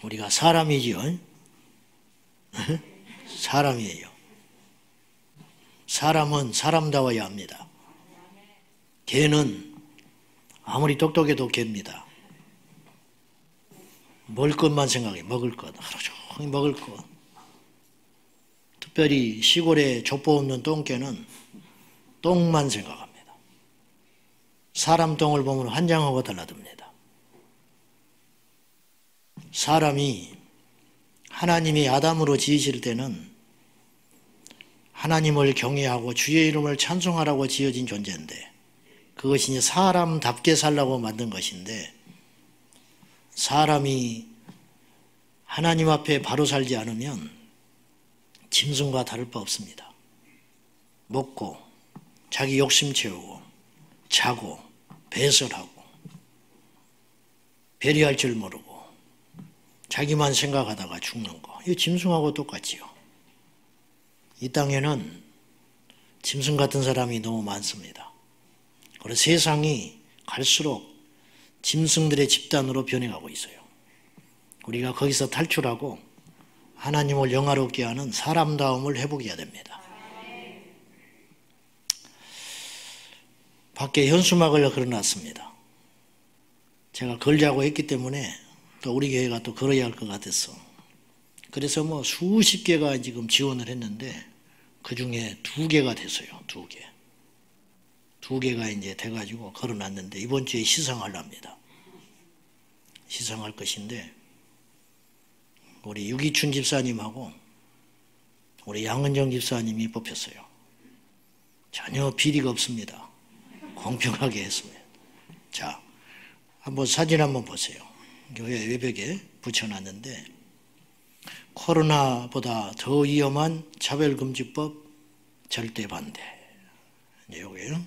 우리가 사람이지요. 사람이에요. 사람은 사람다워야 합니다. 개는 아무리 똑똑해도 개입니다. 먹을 것만 생각해. 먹을 것. 하루 종일 먹을 것. 특별히 시골에 족보 없는 똥개는 똥만 생각합니다. 사람 똥을 보면 환장하고 달라듭니다. 사람이 하나님이 아담으로 지으실 때는 하나님을 경외하고 주의 이름을 찬송하라고 지어진 존재인데, 그것이 이제 사람답게 살라고 만든 것인데, 사람이 하나님 앞에 바로 살지 않으면 짐승과 다를 바 없습니다. 먹고 자기 욕심 채우고 자고 배설하고 배려할 줄 모르고 자기만 생각하다가 죽는 거, 이거 짐승하고 똑같지요. 이 땅에는 짐승 같은 사람이 너무 많습니다. 그래서 세상이 갈수록 짐승들의 집단으로 변해가고 있어요. 우리가 거기서 탈출하고 하나님을 영화롭게 하는 사람다움을 회복해야 됩니다. 밖에 현수막을 걸어놨습니다. 제가 걸자고 했기 때문에 또 우리 교회가 또 걸어야 할 것 같았어. 그래서 뭐 수십 개가 지금 지원을 했는데 그 중에 2개가 됐어요. 2개. 2개가 이제 돼가지고 걸어놨는데 이번 주에 시상하려 합니다. 시상할 것인데 우리 유기춘 집사님하고 우리 양은정 집사님이 뽑혔어요. 전혀 비리가 없습니다. 공평하게 했습니다. 자, 한번 사진 한번 보세요. 교회 외벽에 붙여놨는데, 코로나보다 더 위험한 차별금지법 절대 반대. 요거예요.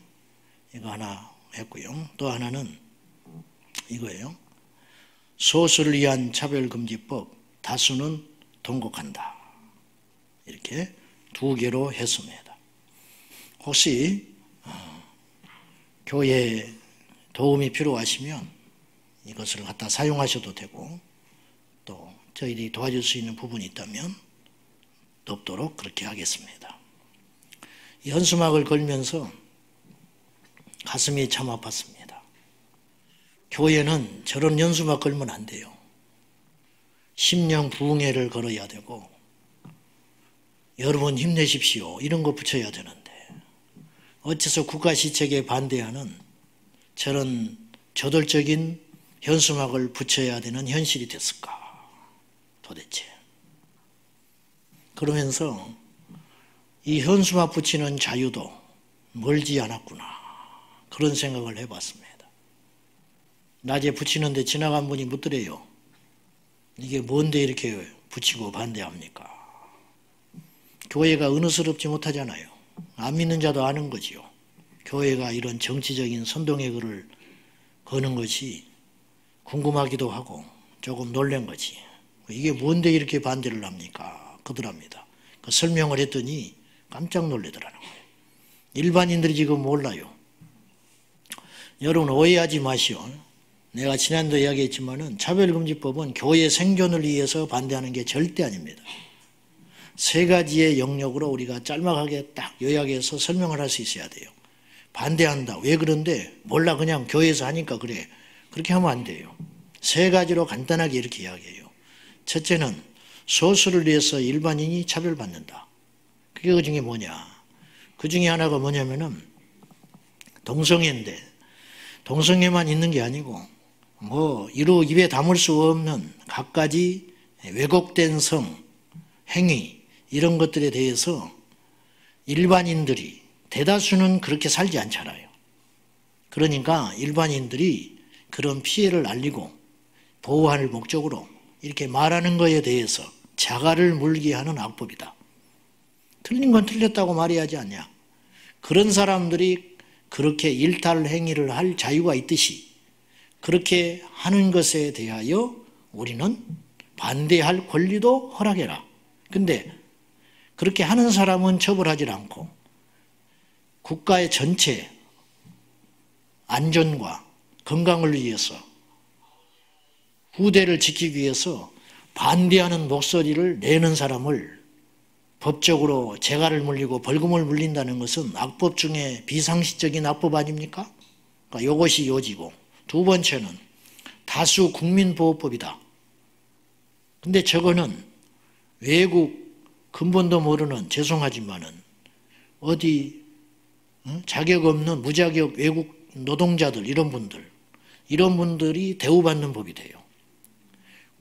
이거 하나 했고요. 또 하나는 이거예요. 소수를 위한 차별금지법, 다수는 통곡한다. 이렇게 2개로 했습니다. 혹시 교회에 도움이 필요하시면 이것을 갖다 사용하셔도 되고, 또 저희들이 도와줄 수 있는 부분이 있다면 돕도록 그렇게 하겠습니다. 이 현수막을 걸면서 가슴이 참 아팠습니다. 교회는 저런 현수막 걸면 안 돼요. 심령 부흥회를 걸어야 되고, 여러분 힘내십시오 이런 거 붙여야 되는데, 어째서 국가시책에 반대하는 저런 저돌적인 현수막을 붙여야 되는 현실이 됐을까 도대체. 그러면서 이 현수막 붙이는 자유도 멀지 않았구나, 그런 생각을 해봤습니다. 낮에 붙이는데 지나간 분이 묻더래요. 이게 뭔데 이렇게 붙이고 반대합니까? 교회가 은으스럽지 못하잖아요. 안 믿는 자도 아는 거지요. 교회가 이런 정치적인 선동의 글을 거는 것이 궁금하기도 하고 조금 놀란 거지. 이게 뭔데 이렇게 반대를 합니까? 그러더랍니다. 그 설명을 했더니 깜짝 놀라더라는 거예요. 일반인들이 지금 몰라요. 여러분 오해하지 마시오. 내가 지난도 이야기했지만은 차별금지법은 교회 생존을 위해서 반대하는 게 절대 아닙니다. 3가지의 영역으로 우리가 짤막하게 딱 요약해서 설명을 할 수 있어야 돼요. 반대한다. 왜 그런데? 몰라, 그냥 교회에서 하니까 그래. 그렇게 하면 안 돼요. 3가지로 간단하게 이렇게 이야기해요. 첫째는 소수를 위해서 일반인이 차별받는다. 그게 그 중에 뭐냐? 그 중에 하나가 뭐냐면은 동성애인데, 동성애만 있는 게 아니고 뭐 이루 입에 담을 수 없는 갖가지 왜곡된 성, 행위 이런 것들에 대해서 일반인들이, 대다수는 그렇게 살지 않잖아요. 그러니까 일반인들이 그런 피해를 알리고 보호할 목적으로 이렇게 말하는 것에 대해서 자갈을 물게 하는 악법이다. 틀린 건 틀렸다고 말해야지 않냐. 그런 사람들이 그렇게 일탈 행위를 할 자유가 있듯이 그렇게 하는 것에 대하여 우리는 반대할 권리도 허락해라. 근데 그렇게 하는 사람은 처벌하지 않고 국가의 전체 안전과 건강을 위해서, 후대를 지키기 위해서 반대하는 목소리를 내는 사람을 법적으로 재가를 물리고 벌금을 물린다는 것은 악법 중에 비상식적인 악법 아닙니까? 그러니까 이것이 요지고, 두 번째는 다수 국민보호법이다. 근데 저거는 외국 근본도 모르는, 죄송하지만은 어디 자격 없는 무자격 외국 노동자들, 이런 분들이 대우받는 법이 돼요.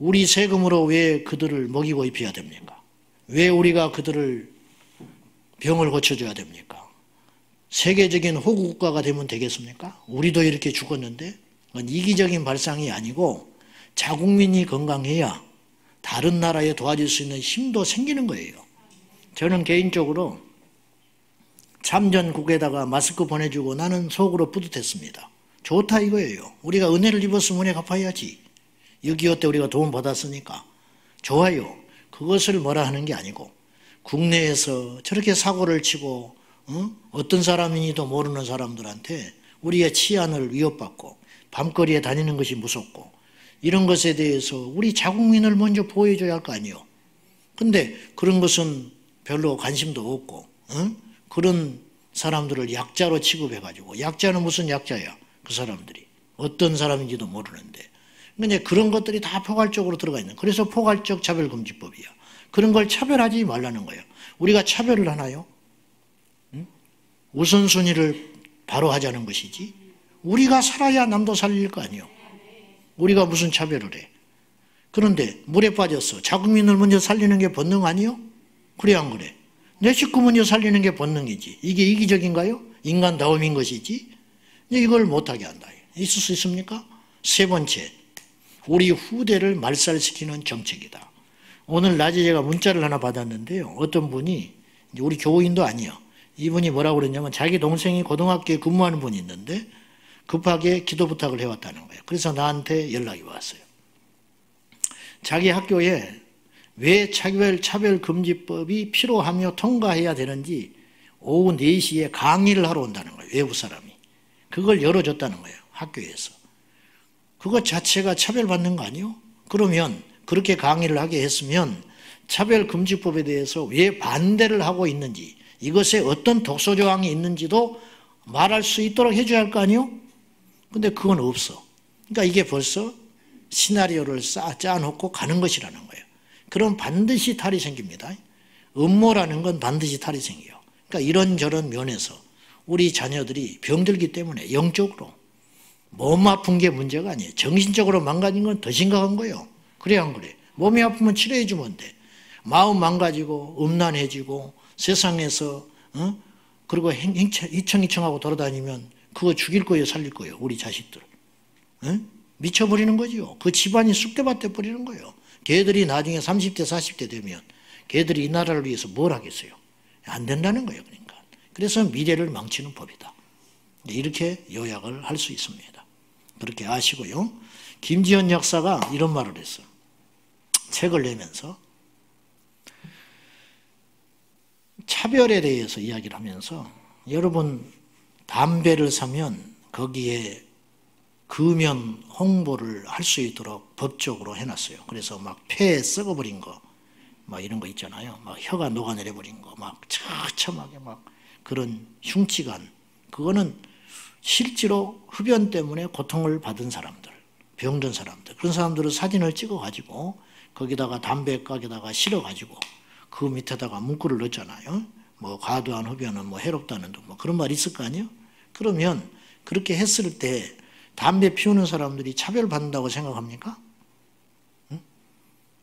우리 세금으로 왜 그들을 먹이고 입혀야 됩니까? 왜 우리가 그들을 병을 고쳐줘야 됩니까? 세계적인 호구국가가 되면 되겠습니까? 우리도 이렇게 죽었는데. 그건 이기적인 발상이 아니고 자국민이 건강해야 다른 나라에 도와줄 수 있는 힘도 생기는 거예요. 저는 개인적으로 참전국에다가 마스크 보내주고 나는 속으로 뿌듯했습니다. 좋다 이거예요. 우리가 은혜를 입었으면 은혜 갚아야지. 6.25 때 우리가 도움 받았으니까 좋아요. 그것을 뭐라 하는 게 아니고, 국내에서 저렇게 사고를 치고 어떤 사람인지도 모르는 사람들한테 우리의 치안을 위협받고 밤거리에 다니는 것이 무섭고, 이런 것에 대해서 우리 자국민을 먼저 보호해줘야 할 거 아니에요. 근데 그런 것은 별로 관심도 없고, 그런 사람들을 약자로 취급해가지고, 약자는 무슨 약자야? 그 사람들이 어떤 사람인지도 모르는데. 근데 그런 것들이 다 포괄적으로 들어가 있는, 그래서 포괄적 차별금지법이야. 그런 걸 차별하지 말라는 거예요. 우리가 차별을 하나요? 우선순위를 바로 하자는 것이지, 우리가 살아야 남도 살릴 거 아니에요. 우리가 무슨 차별을 해. 그런데 물에 빠졌어. 자국민을 먼저 살리는 게 본능 아니요? 그래 안 그래? 내 식구 먼저 살리는 게 본능이지. 이게 이기적인가요? 인간다움인 것이지. 이걸 못하게 한다. 있을 수 있습니까? 세 번째, 우리 후대를 말살시키는 정책이다. 오늘 낮에 제가 문자를 하나 받았는데요. 어떤 분이, 우리 교우인도 아니에요. 이분이 뭐라고 그랬냐면 자기 동생이 고등학교에 근무하는 분이 있는데 급하게 기도 부탁을 해왔다는 거예요. 그래서 나한테 연락이 왔어요. 자기 학교에 왜 차별금지법이 필요하며 통과해야 되는지 오후 4시에 강의를 하러 온다는 거예요. 외부 사람이. 그걸 열어줬다는 거예요. 학교에서. 그것 자체가 차별받는 거 아니에요? 그러면 그렇게 강의를 하게 했으면 차별금지법에 대해서 왜 반대를 하고 있는지, 이것에 어떤 독소조항이 있는지도 말할 수 있도록 해줘야 할 거 아니에요? 근데 그건 없어. 그러니까 이게 벌써 시나리오를 짜놓고 가는 것이라는 거예요. 그럼 반드시 탈이 생깁니다. 음모라는 건 반드시 탈이 생겨요. 그러니까 이런저런 면에서 우리 자녀들이 병들기 때문에 영적으로 몸 아픈 게 문제가 아니에요. 정신적으로 망가진 건 더 심각한 거예요. 그래 안 그래? 몸이 아프면 치료해 주면 돼. 마음 망가지고 음란해지고 세상에서 그리고 희청희청하고 돌아다니면 그거 죽일 거예요, 살릴 거예요, 우리 자식들. 미쳐버리는 거죠. 그 집안이 쑥대밭돼 버리는 거예요. 걔들이 나중에 30대 40대 되면 걔들이 이 나라를 위해서 뭘 하겠어요? 안 된다는 거예요. 그러니까. 그래서 미래를 망치는 법이다. 이렇게 요약을 할 수 있습니다. 그렇게 아시고요. 김지현 역사가 이런 말을 했어요. 책을 내면서 차별에 대해서 이야기를 하면서, 여러분 담배를 사면 거기에 금연 홍보를 할 수 있도록 법적으로 해놨어요. 그래서 막 폐에 썩어버린 거, 막 이런 거 있잖아요. 막 혀가 녹아내려버린 거, 막 처참하게 막 그런 흉측한, 그거는 실제로 흡연 때문에 고통을 받은 사람들, 병든 사람들, 그런 사람들을 사진을 찍어가지고 거기다가 담배 가게다가 실어가지고 그 밑에다가 문구를 넣었잖아요. 뭐 과도한 흡연은 뭐 해롭다는 둥, 뭐 그런 말 있을 거 아니에요? 그러면 그렇게 했을 때 담배 피우는 사람들이 차별받는다고 생각합니까? 응?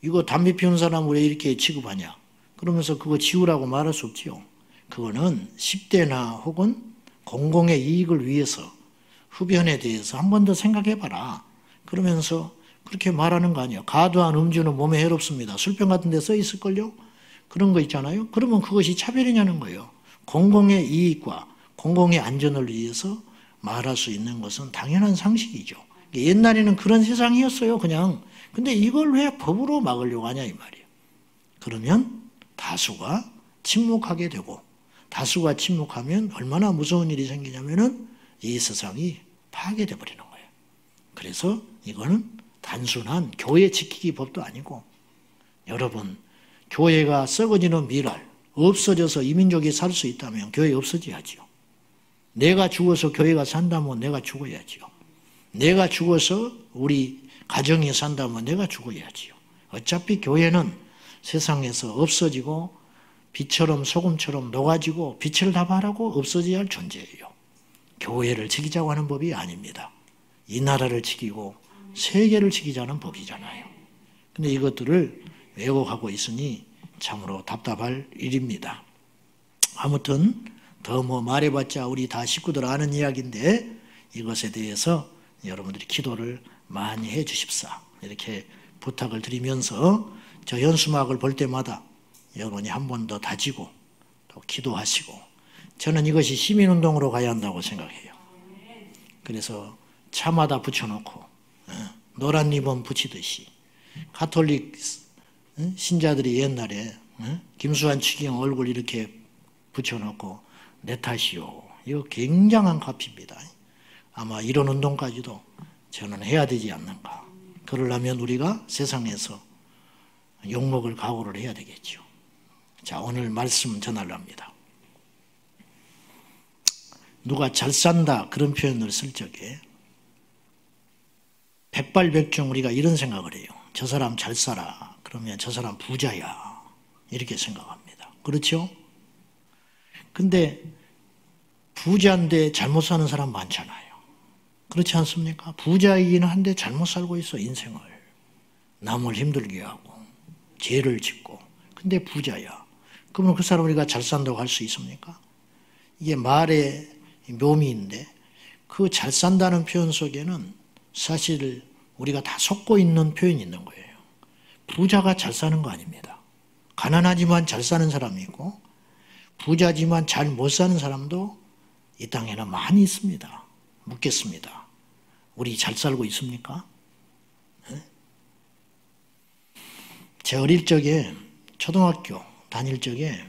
이거 담배 피우는 사람 왜 이렇게 취급하냐? 그러면서 그거 지우라고 말할 수 없지요. 그거는 10대나 혹은 공공의 이익을 위해서 흡연에 대해서 한 번 더 생각해봐라. 그러면서 그렇게 말하는 거 아니에요. 과도한 음주는 몸에 해롭습니다. 술병 같은 데 써 있을걸요? 그런 거 있잖아요. 그러면 그것이 차별이냐는 거예요. 공공의 이익과 공공의 안전을 위해서 말할 수 있는 것은 당연한 상식이죠. 옛날에는 그런 세상이었어요, 그냥. 근데 이걸 왜 법으로 막으려고 하냐 이 말이에요. 그러면 다수가 침묵하게 되고, 다수가 침묵하면 얼마나 무서운 일이 생기냐면은 이 세상이 파괴돼 버리는 거예요. 그래서 이거는 단순한 교회 지키기 법도 아니고 여러분, 교회가 썩어지는 미랄, 없어져서 이민족이 살 수 있다면 교회 없어져야지요. 내가 죽어서 교회가 산다면 내가 죽어야지요. 내가 죽어서 우리 가정이 산다면 내가 죽어야지요. 어차피 교회는 세상에서 없어지고 빛처럼 소금처럼 녹아지고 빛을 다 발하고 없어져야 할 존재예요. 교회를 지키자고 하는 법이 아닙니다. 이 나라를 지키고 세계를 지키자는 법이잖아요. 근데 이것들을 왜곡하고 있으니 참으로 답답할 일입니다. 아무튼 더 뭐 말해봤자 우리 다 식구들 아는 이야기인데 이것에 대해서 여러분들이 기도를 많이 해 주십사. 이렇게 부탁을 드리면서 저 현수막을 볼 때마다 여러분이 한 번 더 다지고 또 기도하시고, 저는 이것이 시민운동으로 가야 한다고 생각해요. 그래서 차마다 붙여놓고 노란 리본 붙이듯이 가톨릭 신자들이 옛날에 김수환 추기경 얼굴 이렇게 붙여놓고 내 탓이요. 이거 굉장한 값입니다. 아마 이런 운동까지도 저는 해야 되지 않는가. 그러려면 우리가 세상에서 욕먹을 각오를 해야 되겠죠. 자, 오늘 말씀 전하려합니다. 누가 잘 산다 그런 표현을 쓸 적에 백발백중 우리가 이런 생각을 해요. 저 사람 잘 살아. 그러면 저 사람 부자야. 이렇게 생각합니다. 그렇죠? 근데 부자인데 잘못 사는 사람 많잖아요. 그렇지 않습니까? 부자이기는 한데 잘못 살고 있어, 인생을. 남을 힘들게 하고 죄를 짓고. 근데 부자야. 그러면 그 사람 우리가 잘 산다고 할 수 있습니까? 이게 말의 묘미인데 그 잘 산다는 표현 속에는 사실 우리가 다 속고 있는 표현이 있는 거예요. 부자가 잘 사는 거 아닙니다. 가난하지만 잘 사는 사람이 있고 부자지만 잘 못 사는 사람도 이 땅에는 많이 있습니다. 묻겠습니다. 우리 잘 살고 있습니까? 네? 제 어릴 적에 초등학교 다닐 적에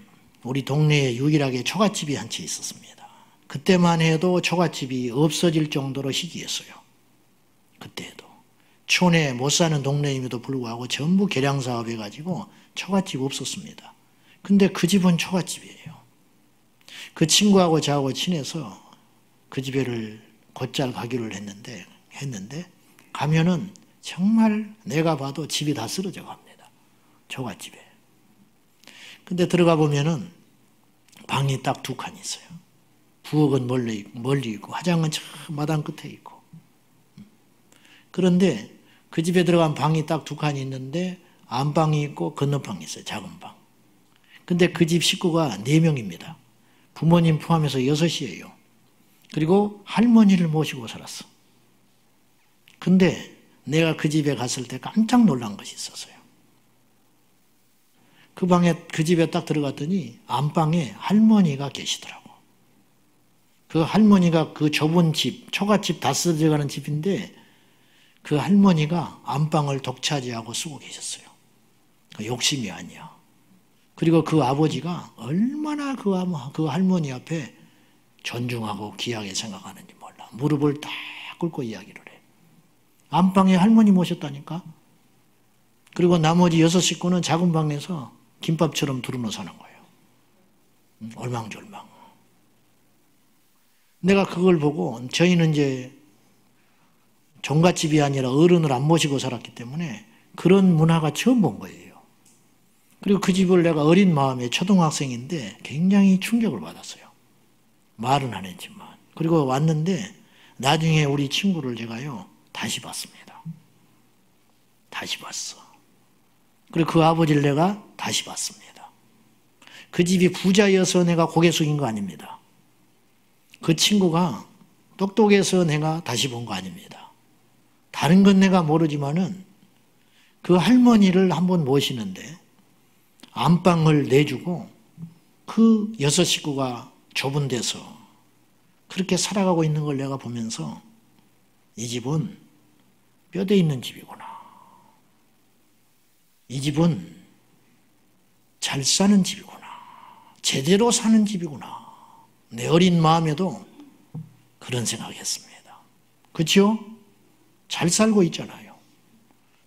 우리 동네에 유일하게 초가집이 한 채 있었습니다. 그때만 해도 초가집이 없어질 정도로 희귀했어요. 그때에도. 촌에 못 사는 동네임에도 불구하고 전부 개량사업 해가지고 초가집 없었습니다. 근데 그 집은 초가집이에요. 그 친구하고 저하고 친해서 그 집에를 곧잘 가기로 했는데 가면은 정말 내가 봐도 집이 다 쓰러져 갑니다. 초가집에. 근데 들어가 보면은 방이 딱 2칸 있어요. 부엌은 멀리 있고 화장은 저 마당 끝에 있고. 그런데 그 집에 들어간 방이 딱 2칸이 있는데 안방이 있고 건너방이 있어요. 작은 방. 근데 그 집 식구가 4명입니다. 부모님 포함해서 6이에요. 그리고 할머니를 모시고 살았어. 근데 내가 그 집에 갔을 때 깜짝 놀란 것이 있었어요. 그 집에 딱 들어갔더니 안방에 할머니가 계시더라고. 그 할머니가 그 좁은 집, 초가집 다 쓰러져가는 집인데 그 할머니가 안방을 독차지하고 쓰고 계셨어요. 욕심이 아니야. 그리고 그 아버지가 얼마나 그 할머니 앞에 존중하고 귀하게 생각하는지 몰라. 무릎을 딱 꿇고 이야기를 해. 안방에 할머니 모셨다니까. 그리고 나머지 6 식구는 작은 방에서 김밥처럼 두루누워 사는 거예요. 얼망졸망. 내가 그걸 보고 저희는 이제 종갓집이 아니라 어른을 안 모시고 살았기 때문에 그런 문화가 처음 본 거예요. 그리고 그 집을 내가 어린 마음에 초등학생인데 굉장히 충격을 받았어요. 말은 안 했지만. 그리고 왔는데 나중에 우리 친구를 제가요 다시 봤습니다. 다시 봤어. 그리고 그 아버지를 내가 다시 봤습니다. 그 집이 부자여서 내가 고개 숙인 거 아닙니다. 그 친구가 똑똑해서 내가 다시 본 거 아닙니다. 다른 건 내가 모르지만은 그 할머니를 한번 모시는데 안방을 내주고 그 6 식구가 좁은 데서 그렇게 살아가고 있는 걸 내가 보면서 이 집은 뼈대 있는 집이구나. 이 집은 잘 사는 집이구나. 제대로 사는 집이구나. 내 어린 마음에도 그런 생각했습니다. 그렇죠? 잘 살고 있잖아요.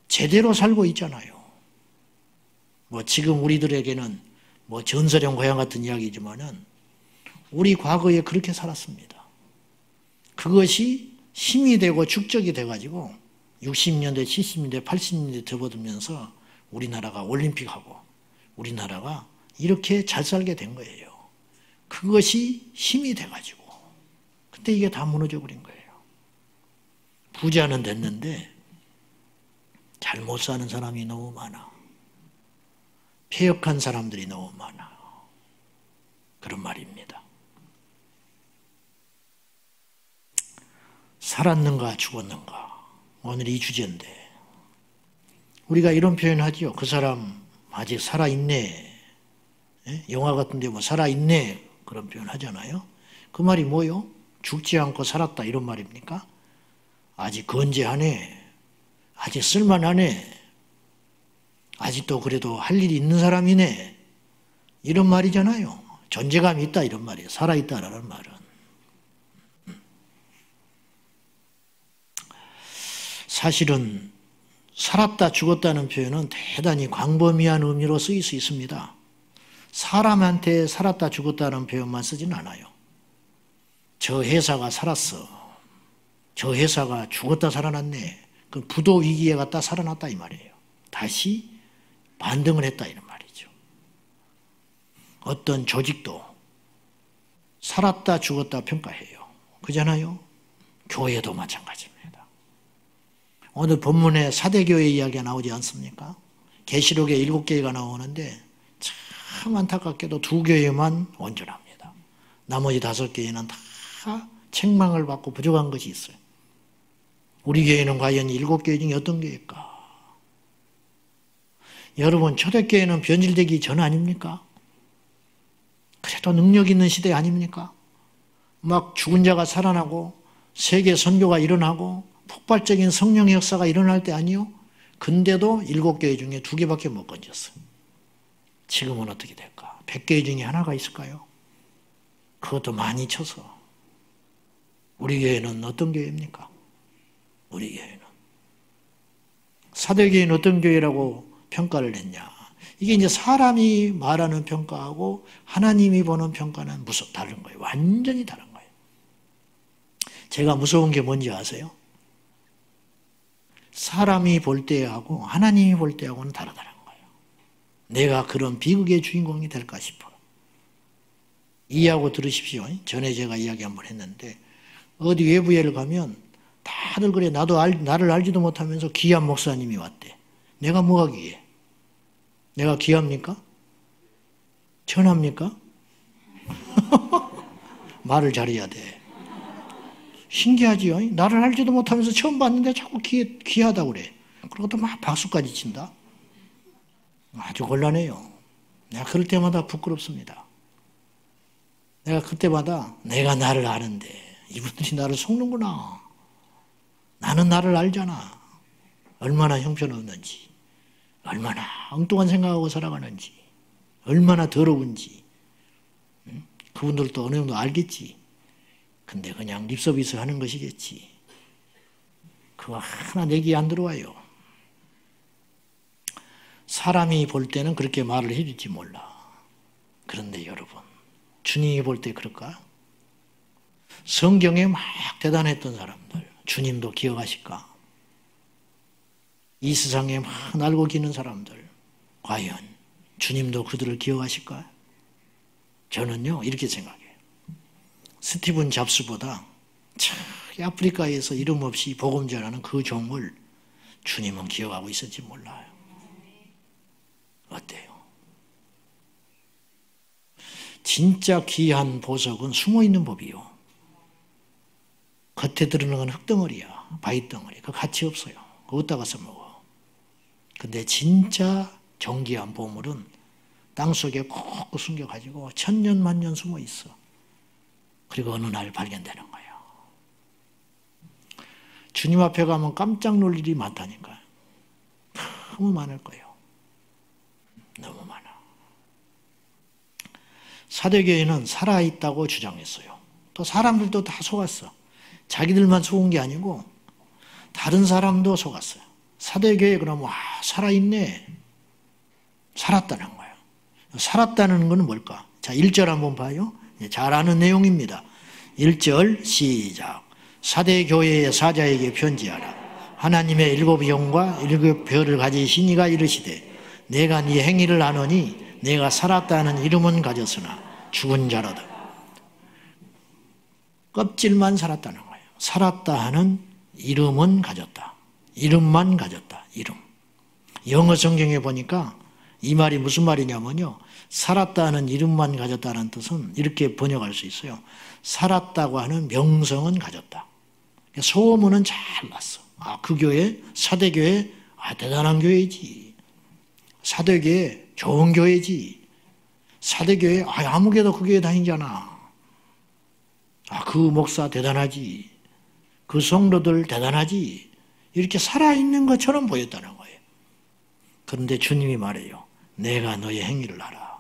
제대로 살고 있잖아요. 뭐 지금 우리들에게는 뭐 전설형 고향 같은 이야기지만은 우리 과거에 그렇게 살았습니다. 그것이 힘이 되고 축적이 돼가지고 60년대, 70년대, 80년대 접어들면서 우리나라가 올림픽하고 우리나라가 이렇게 잘 살게 된 거예요. 그것이 힘이 돼가지고. 근데 이게 다 무너져 버린 거예요. 부자는 됐는데 잘못 사는 사람이 너무 많아. 폐역한 사람들이 너무 많아. 그런 말입니다. 살았는가 죽었는가. 오늘 이 주제인데 우리가 이런 표현하지요. 그 사람 아직 살아있네. 영화 같은 데 뭐 살아있네. 그런 표현 하잖아요. 그 말이 뭐요? 죽지 않고 살았다 이런 말입니까? 아직 건재하네. 아직 쓸만하네. 아직도 그래도 할 일이 있는 사람이네. 이런 말이잖아요. 존재감이 있다 이런 말이에요. 살아있다라는 말은. 사실은 살았다 죽었다는 표현은 대단히 광범위한 의미로 쓰일 수 있습니다. 사람한테 살았다 죽었다는 표현만 쓰진 않아요. 저 회사가 살았어. 저 회사가 죽었다 살아났네. 그 부도 위기에 갔다 살아났다 이 말이에요. 다시 반등을 했다 이런 말이죠. 어떤 조직도 살았다 죽었다 평가해요. 그잖아요. 교회도 마찬가지입니다. 오늘 본문에 사대교회 이야기가 나오지 않습니까? 계시록에 7개가 나오는데 참 안타깝게도 2교회만 온전합니다. 나머지 5개는 다 책망을 받고 부족한 것이 있어요. 우리 교회는 과연 7교회 중에 어떤 교회일까? 여러분 초대교회는 변질되기 전 아닙니까? 그래도 능력 있는 시대 아닙니까? 막 죽은 자가 살아나고 세계 선교가 일어나고 폭발적인 성령의 역사가 일어날 때 아니요? 근데도 7교회 중에 2개밖에 못 건졌어요. 지금은 어떻게 될까? 100교회 중에 하나가 있을까요? 그것도 많이 쳐서. 우리 교회는 어떤 교회입니까? 우리 교회는. 사대교회는 어떤 교회라고 평가를 했냐? 이게 이제 사람이 말하는 평가하고 하나님이 보는 평가는 다른 거예요. 완전히 다른 거예요. 제가 무서운 게 뭔지 아세요? 사람이 볼 때하고 하나님이 볼 때하고는 다르다는 거예요. 내가 그런 비극의 주인공이 될까 싶어요. 이해하고 들으십시오. 전에 제가 이야기 한번 했는데 어디 외부회를 가면 다들 그래. 나를 알지도 못하면서 귀한 목사님이 왔대. 내가 뭐가 귀해? 내가 귀합니까? 천합니까? 말을 잘해야 돼. 신기하지요? 나를 알지도 못하면서 처음 봤는데 자꾸 귀하다고 그래. 그리고 또 막 박수까지 친다. 아주 곤란해요. 내가 그럴 때마다 부끄럽습니다. 내가 그때마다 내가 나를 아는데 이분들이 나를 속는구나. 나는 나를 알잖아. 얼마나 형편없는지, 얼마나 엉뚱한 생각하고 살아가는지, 얼마나 더러운지. 그분들도 어느 정도 알겠지. 근데 그냥 립서비스 하는 것이겠지. 그거 하나 내 귀에 안 들어와요. 사람이 볼 때는 그렇게 말을 해줄지 몰라. 그런데 여러분, 주님이 볼 때 그럴까? 성경에 막 대단했던 사람들, 주님도 기억하실까? 이 세상에 막 날고 기는 사람들, 과연 주님도 그들을 기억하실까? 저는요, 이렇게 생각해요. 스티븐 잡스보다 저기 아프리카에서 이름 없이 복음 전하는 그 종을 주님은 기억하고 있을지 몰라요. 어때요? 진짜 귀한 보석은 숨어있는 법이요. 겉에 드러나는 건 흙덩어리야. 바위덩어리. 그 가치 없어요. 그거 어디다가 써먹어. 근데 진짜 정귀한 보물은 땅속에 콕 숨겨가지고 천년 만년 숨어있어. 그리고 어느 날 발견되는 거예요. 주님 앞에 가면 깜짝 놀 일이 많다니까요. 너무 많을 거예요. 너무 많아. 사대교회는 살아있다고 주장했어요. 또 사람들도 다 속았어. 자기들만 속은 게 아니고 다른 사람도 속았어요. 사대교회 그러면 살아있네. 살았다는 거예요. 살았다는 것은 뭘까? 자, 1절 한번 봐요. 잘 아는 내용입니다. 1절 시작. 사대 교회의 사자에게 편지하라. 하나님의 7 영과 7 별을 가지신 이가 이르시되 내가 네 행위를 아노니 내가 살았다는 이름은 가졌으나 죽은 자로다. 껍질만 살았다는 거예요. 살았다 하는 이름은 가졌다. 이름만 가졌다. 이름. 영어 성경에 보니까 이 말이 무슨 말이냐면요. 살았다는 이름만 가졌다는 뜻은 이렇게 번역할 수 있어요. 살았다고 하는 명성은 가졌다. 소문은 잘 났어. 아, 그 교회, 사대교회, 아, 대단한 교회지. 사대교회, 좋은 교회지. 사대교회, 아, 아무개도 그 교회 다니잖아. 아, 그 목사 대단하지. 그 성도들 대단하지. 이렇게 살아있는 것처럼 보였다는 거예요. 그런데 주님이 말해요. 내가 너의 행위를 알아.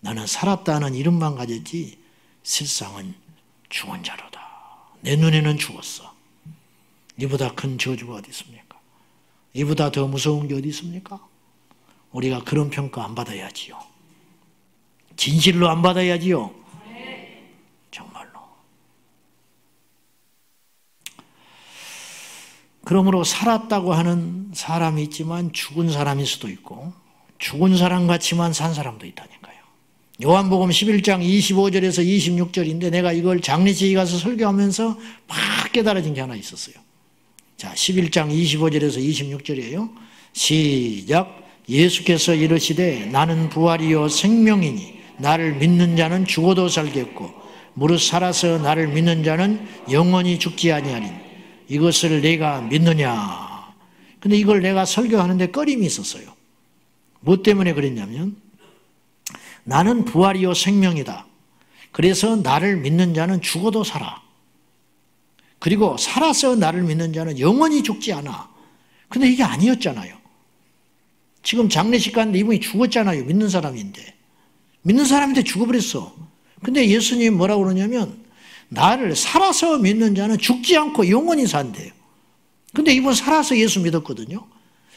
나는 살았다는 이름만 가졌지 실상은 죽은 자로다. 내 눈에는 죽었어. 이보다 큰 저주가 어디 있습니까? 이보다 더 무서운 게 어디 있습니까? 우리가 그런 평가 안 받아야지요. 진실로 안 받아야지요. 정말로. 그러므로 살았다고 하는 사람이 있지만 죽은 사람일 수도 있고 죽은 사람 같지만 산 사람도 있다니까요. 요한복음 11장 25절에서 26절인데 내가 이걸 장례식에 가서 설교하면서 막 깨달아진 게 하나 있었어요. 자, 11장 25절에서 26절이에요. 시작. 예수께서 이르시되 나는 부활이요 생명이니 나를 믿는 자는 죽어도 살겠고 무릇 살아서 나를 믿는 자는 영원히 죽지 아니하리니 이것을 내가 믿느냐. 근데 이걸 내가 설교하는데 꺼림이 있었어요. 뭐 때문에 그랬냐면 나는 부활이요 생명이다. 그래서 나를 믿는 자는 죽어도 살아. 그리고 살아서 나를 믿는 자는 영원히 죽지 않아. 근데 이게 아니었잖아요. 지금 장례식 갔는데 이분이 죽었잖아요. 믿는 사람인데. 믿는 사람인데 죽어버렸어. 근데 예수님이 뭐라고 그러냐면 나를 살아서 믿는 자는 죽지 않고 영원히 산대요. 근데 이분 살아서 예수 믿었거든요.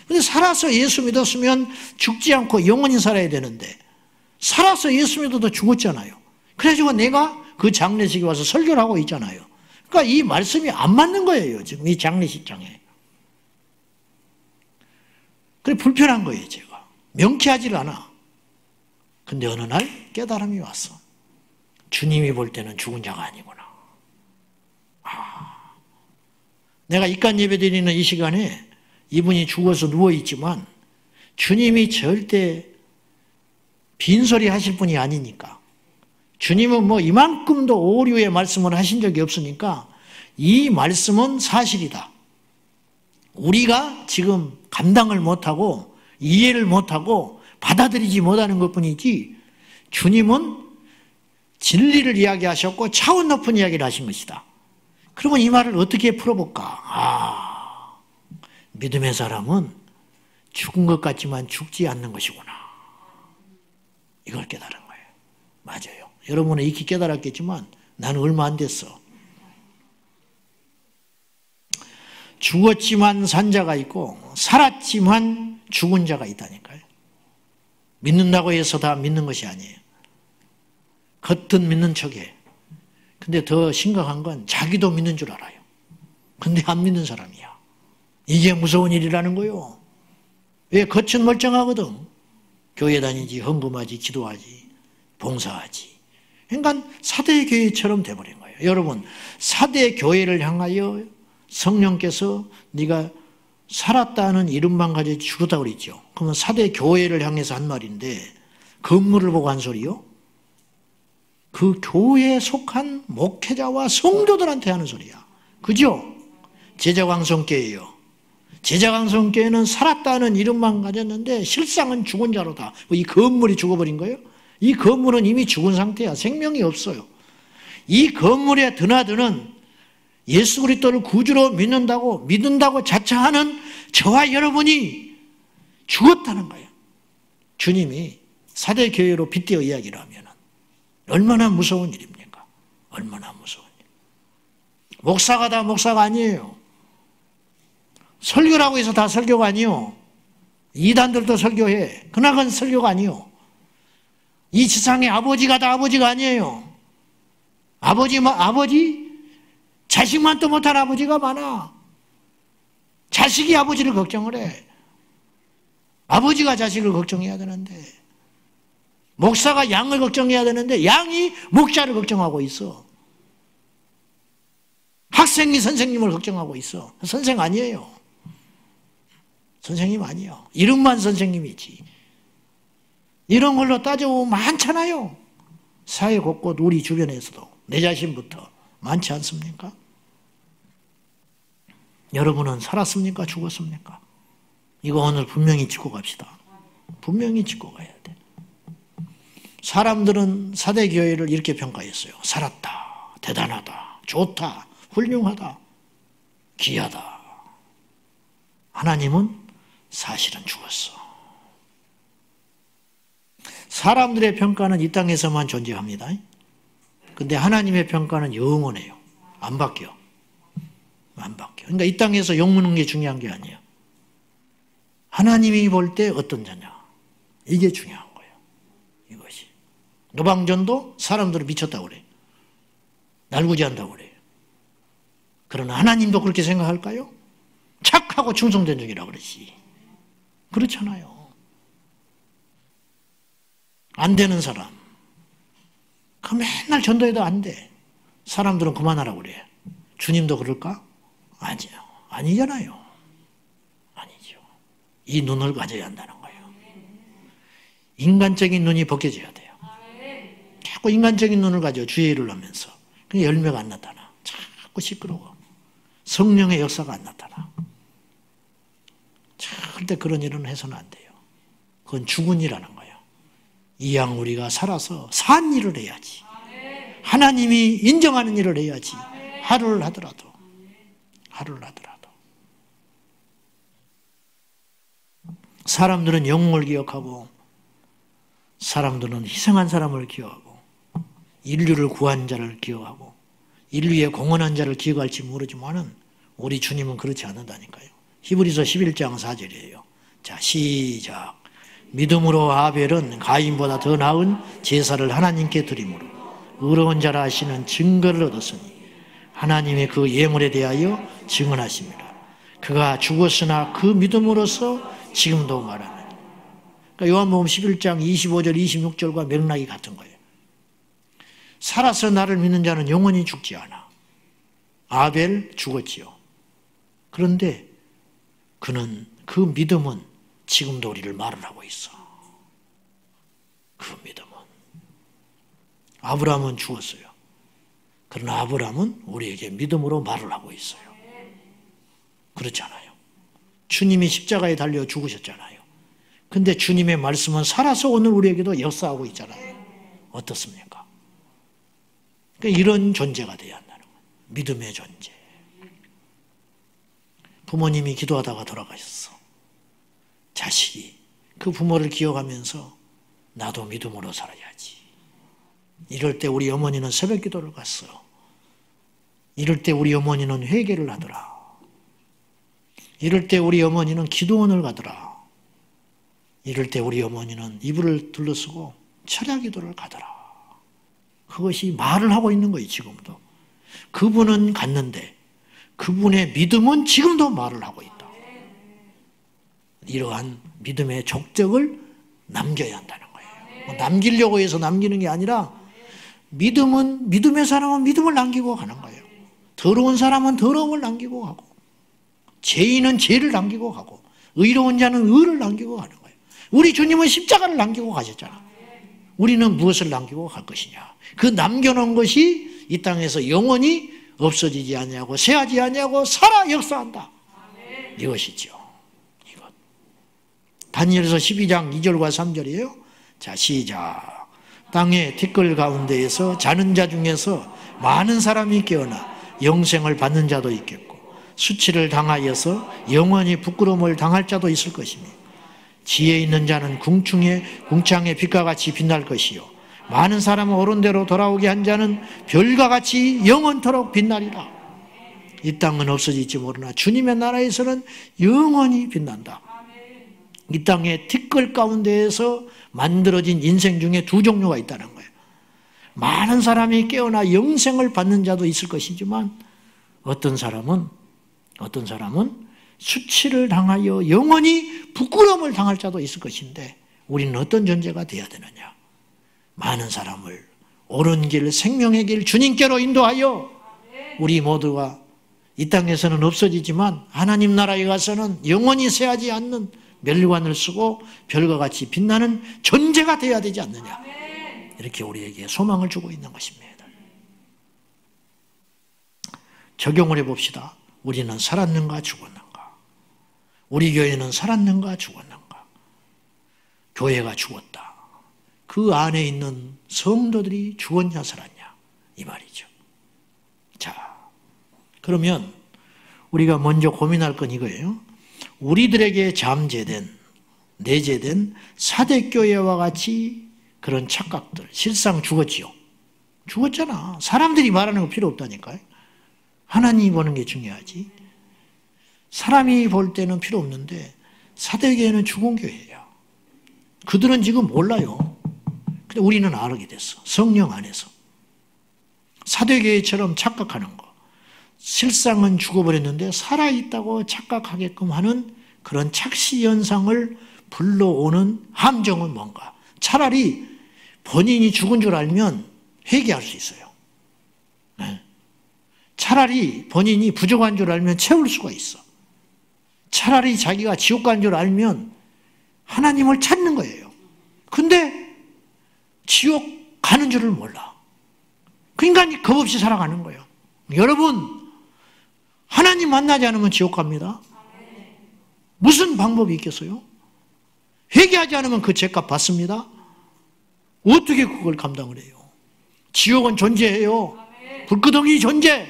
근데 살아서 예수 믿었으면 죽지 않고 영원히 살아야 되는데 살아서 예수 믿어도 죽었잖아요. 그래가지고 내가 그 장례식에 와서 설교를 하고 있잖아요. 그러니까 이 말씀이 안 맞는 거예요. 지금 이 장례식장에. 그래 불편한 거예요. 제가. 명쾌하지를 않아. 근데 어느 날 깨달음이 왔어. 주님이 볼 때는 죽은 자가 아니구나. 내가 입간 예배 드리는 이 시간에 이분이 죽어서 누워있지만 주님이 절대 빈소리 하실 분이 아니니까 주님은 뭐 이만큼도 오류의 말씀을 하신 적이 없으니까 이 말씀은 사실이다. 우리가 지금 감당을 못하고 이해를 못하고 받아들이지 못하는 것뿐이지 주님은 진리를 이야기하셨고 차원 높은 이야기를 하신 것이다. 그러면 이 말을 어떻게 풀어볼까? 믿음의 사람은 죽은 것 같지만 죽지 않는 것이구나. 이걸 깨달은 거예요. 맞아요. 여러분은 익히 깨달았겠지만 나는 얼마 안 됐어. 죽었지만 산 자가 있고 살았지만 죽은 자가 있다니까요. 믿는다고 해서 다 믿는 것이 아니에요. 겉은 믿는 척해. 근데 더 심각한 건 자기도 믿는 줄 알아요. 근데 안 믿는 사람이야. 이게 무서운 일이라는 거요. 왜? 겉은 멀쩡하거든. 교회 다니지, 헌금하지, 기도하지, 봉사하지. 그러니까 사대교회처럼 돼버린 거예요. 여러분, 사대교회를 향하여 성령께서 네가 살았다는 이름만 가지고 죽었다고 그랬죠. 그러면 사대교회를 향해서 한 말인데 건물을 보고 한 소리요? 그 교회에 속한 목회자와 성도들한테 하는 소리야. 그죠? 제자광성교회예요. 제자광성교회는 살았다는 이름만 가졌는데 실상은 죽은 자로다. 이 건물이 죽어버린 거예요? 이 건물은 이미 죽은 상태야. 생명이 없어요. 이 건물에 드나드는 예수 그리스도를 구주로 믿는다고 자처하는 저와 여러분이 죽었다는 거예요. 주님이 사대교회로 빗대어 이야기를 하면 얼마나 무서운 일입니까? 얼마나 무서운 일. 목사가 다 목사가 아니에요. 설교라고 해서 다 설교가 아니에요. 이단들도 설교해. 그러나 그건 설교가 아니요. 이 세상에 아버지가 다 아버지가 아니에요. 아버지? 자식만 또 못한 아버지가 많아. 자식이 아버지를 걱정을 해. 아버지가 자식을 걱정해야 되는데, 목사가 양을 걱정해야 되는데 양이 목자를 걱정하고 있어. 학생이 선생님을 걱정하고 있어. 선생 아니에요. 선생님 아니에요. 이름만 선생님이지. 이런 걸로 따져보면 많잖아요. 사회 곳곳 우리 주변에서도 내 자신부터 많지 않습니까? 여러분은 살았습니까? 죽었습니까? 이거 오늘 분명히 짚고 갑시다. 분명히 짚고 가야 돼. 사람들은 사대교회를 이렇게 평가했어요. 살았다, 대단하다, 좋다, 훌륭하다, 귀하다. 하나님은 사실은 죽었어. 사람들의 평가는 이 땅에서만 존재합니다. 근데 하나님의 평가는 영원해요. 안 바뀌어. 안 바뀌어. 그러니까 이 땅에서 욕먹는 게 중요한 게 아니에요. 하나님이 볼 때 어떤 자냐. 이게 중요한 거예요. 이것이. 노방전도 사람들을 미쳤다고 그래. 날구지한다고 그래. 그러나 하나님도 그렇게 생각할까요? 착하고 충성된 중이라고 그러지. 그렇잖아요. 안 되는 사람. 그 맨날 전도해도 안 돼. 사람들은 그만하라고 그래. 주님도 그럴까? 아니요. 아니잖아요. 아니죠. 이 눈을 가져야 한다는 거예요. 인간적인 눈이 벗겨져야 돼요. 자꾸 인간적인 눈을 가지고 주의 일을 하면서 그냥 열매가 안 나타나. 자꾸 시끄러워. 성령의 역사가 안 나타나. 절대 그런 일은 해서는 안 돼요. 그건 죽은 일이라는 거예요. 이왕 우리가 살아서 산 일을 해야지. 하나님이 인정하는 일을 해야지. 하루를 하더라도. 사람들은 영웅을 기억하고 사람들은 희생한 사람을 기억하고 인류를 구한 자를 기억하고 인류의 공헌한 자를 기억할지 모르지만은 우리 주님은 그렇지 않는다니까요. 히브리서 11장 4절이에요. 자, 시작. 믿음으로 아벨은 가인보다 더 나은 제사를 하나님께 드림으로 의로운 자라 하시는 증거를 얻었으니 하나님의 그 예물에 대하여 증언하십니다. 그가 죽었으나 그 믿음으로써 지금도 말하느니. 그러니까 요한복음 11장 25절 26절과 맥락이 같은 거예요. 살아서 나를 믿는 자는 영원히 죽지 않아. 아벨 죽었지요. 그런데 그는 그 믿음은 지금도 우리를 말을 하고 있어. 그 믿음은. 아브라함은 죽었어요. 그러나 아브라함은 우리에게 믿음으로 말을 하고 있어요. 그렇잖아요. 주님이 십자가에 달려 죽으셨잖아요. 근데 주님의 말씀은 살아서 오늘 우리에게도 역사하고 있잖아요. 어떻습니까? 그러니까 이런 존재가 돼야 한다는 거예요. 믿음의 존재. 부모님이 기도하다가 돌아가셨어. 자식이 그 부모를 기억하면서 나도 믿음으로 살아야지. 이럴 때 우리 어머니는 새벽 기도를 갔어요. 이럴 때 우리 어머니는 회개를 하더라. 이럴 때 우리 어머니는 기도원을 가더라. 이럴 때 우리 어머니는 이불을 둘러쓰고 철야 기도를 가더라. 그것이 말을 하고 있는 거예요. 지금도. 그분은 갔는데 그분의 믿음은 지금도 말을 하고 있다. 이러한 믿음의 족적을 남겨야 한다는 거예요. 남기려고 해서 남기는 게 아니라 믿음의 사람은 믿음을 남기고 가는 거예요. 더러운 사람은 더러움을 남기고 가고 죄인은 죄를 남기고 가고 의로운 자는 의를 남기고 가는 거예요. 우리 주님은 십자가를 남기고 가셨잖아. 우리는 무엇을 남기고 갈 것이냐. 그 남겨놓은 것이 이 땅에서 영원히 없어지지 아니하고 새하지 아니하고 살아 역사한다. 이것이죠. 이것. 다니엘서 12장 2절과 3절이에요. 자, 시작. 땅의 티끌 가운데에서 자는 자 중에서 많은 사람이 깨어나 영생을 받는 자도 있겠고 수치를 당하여서 영원히 부끄러움을 당할 자도 있을 것이며 지혜 있는 자는 궁창의 빛과 같이 빛날 것이요 많은 사람을 옳은 대로 돌아오게 한 자는 별과 같이 영원토록 빛나리라. 이 땅은 없어질지 모르나 주님의 나라에서는 영원히 빛난다. 이 땅의 티끌 가운데에서 만들어진 인생 중에 두 종류가 있다는 거예요. 많은 사람이 깨어나 영생을 받는 자도 있을 것이지만 어떤 사람은 수치를 당하여 영원히 부끄러움을 당할 자도 있을 것인데 우리는 어떤 존재가 되어야 되느냐? 많은 사람을 옳은 길, 생명의 길 주님께로 인도하여 우리 모두가 이 땅에서는 없어지지만 하나님 나라에 가서는 영원히 쇠하지 않는 멸관을 쓰고 별과 같이 빛나는 존재가 되어야 되지 않느냐. 이렇게 우리에게 소망을 주고 있는 것입니다. 적용을 해봅시다. 우리는 살았는가 죽었는가? 우리 교회는 살았는가 죽었는가? 교회가 죽었다. 그 안에 있는 성도들이 죽었냐 살았냐? 이 말이죠. 자, 그러면 우리가 먼저 고민할 건 이거예요. 우리들에게 잠재된, 내재된 사대교회와 같이 그런 착각들, 실상 죽었지요. 죽었잖아. 사람들이 말하는 거 필요 없다니까요. 하나님이 보는 게 중요하지. 사람이 볼 때는 필요 없는데 사대교회는 죽은 교회예요. 그들은 지금 몰라요. 근데 우리는 알게 됐어. 성령 안에서. 사대교회처럼 착각하는 거. 실상은 죽어버렸는데 살아있다고 착각하게끔 하는 그런 착시 현상을 불러오는 함정은 뭔가? 차라리 본인이 죽은 줄 알면 회개할 수 있어요. 네. 차라리 본인이 부족한 줄 알면 채울 수가 있어. 차라리 자기가 지옥 간 줄 알면 하나님을 찾는 거예요. 근데 지옥 가는 줄을 몰라. 그 인간이 겁없이 살아가는 거예요. 여러분, 하나님 만나지 않으면 지옥 갑니다. 무슨 방법이 있겠어요? 회개하지 않으면 그 죄값 받습니다. 어떻게 그걸 감당을 해요? 지옥은 존재해요. 불구덩이 존재.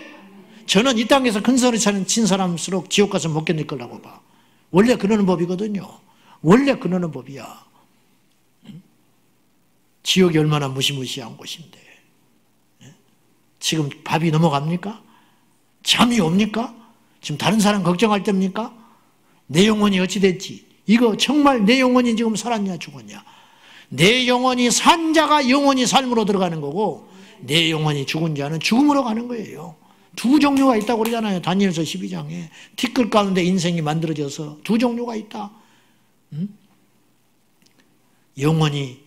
저는 이 땅에서 큰 소리 친 사람일수록 지옥 가서 못 견딜 거라고 봐. 원래 그러는 법이거든요. 원래 그러는 법이야. 지옥이 얼마나 무시무시한 곳인데. 지금 밥이 넘어갑니까? 잠이 옵니까? 지금 다른 사람 걱정할 때입니까? 내 영혼이 어찌 됐지? 이거 정말 내 영혼이 지금 살았냐 죽었냐? 내 영혼이 산 자가 영원히 삶으로 들어가는 거고 내 영혼이 죽은 자는 죽음으로 가는 거예요. 두 종류가 있다고 그러잖아요. 다니엘서 12장에. 티끌 가운데 인생이 만들어져서 두 종류가 있다. 영원히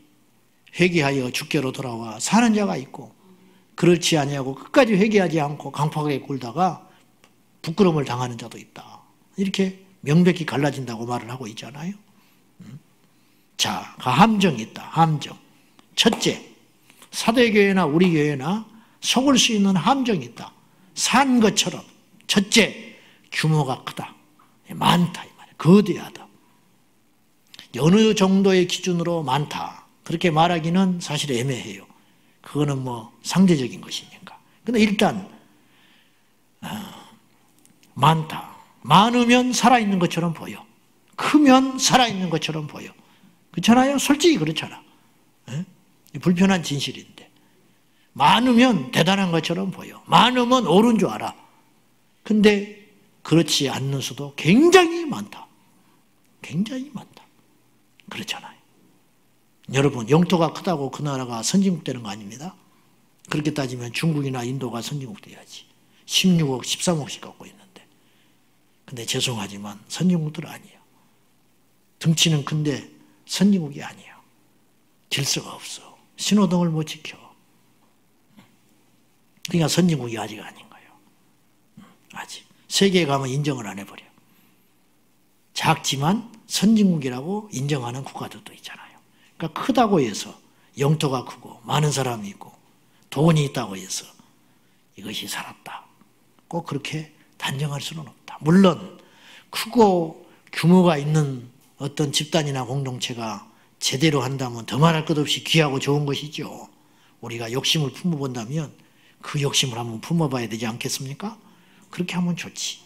회개하여 주께로 돌아와 사는 자가 있고 그렇지 아니하고 끝까지 회개하지 않고 강팍하게 굴다가 부끄러움을 당하는 자도 있다. 이렇게 명백히 갈라진다고 말을 하고 있잖아요. 자, 함정이 있다. 함정. 첫째, 사대교회나 우리 교회나 속을 수 있는 함정이 있다. 산 것처럼. 첫째, 규모가 크다. 많다. 이 말이야. 거대하다. 어느 정도의 기준으로 많다. 그렇게 말하기는 사실 애매해요. 그거는 뭐 상대적인 것이니까. 근데 일단 많다. 많으면 살아있는 것처럼 보여. 크면 살아있는 것처럼 보여. 그렇잖아요? 솔직히 그렇잖아. 불편한 진실인데. 많으면 대단한 것처럼 보여. 많으면 옳은 줄 알아. 근데 그렇지 않는 수도 굉장히 많다. 굉장히 많다. 그렇잖아요. 여러분, 영토가 크다고 그 나라가 선진국 되는 거 아닙니다. 그렇게 따지면 중국이나 인도가 선진국 돼야지. 16억, 13억씩 갖고 있는데. 근데 죄송하지만 선진국들 아니에요. 덩치는 큰데 선진국이 아니에요. 질서가 없어. 신호등을 못 지켜. 그러니까 선진국이 아직 아닌 거예요. 아직. 세계에 가면 인정을 안 해버려. 작지만 선진국이라고 인정하는 국가들도 있잖아요. 그러니까 크다고 해서 영토가 크고 많은 사람이 있고 돈이 있다고 해서 이것이 살았다. 꼭 그렇게 단정할 수는 없다. 물론 크고 규모가 있는 어떤 집단이나 공동체가 제대로 한다면 더 말할 것 없이 귀하고 좋은 것이죠. 우리가 욕심을 품어본다면 그 욕심을 한번 품어봐야 되지 않겠습니까? 그렇게 하면 좋지.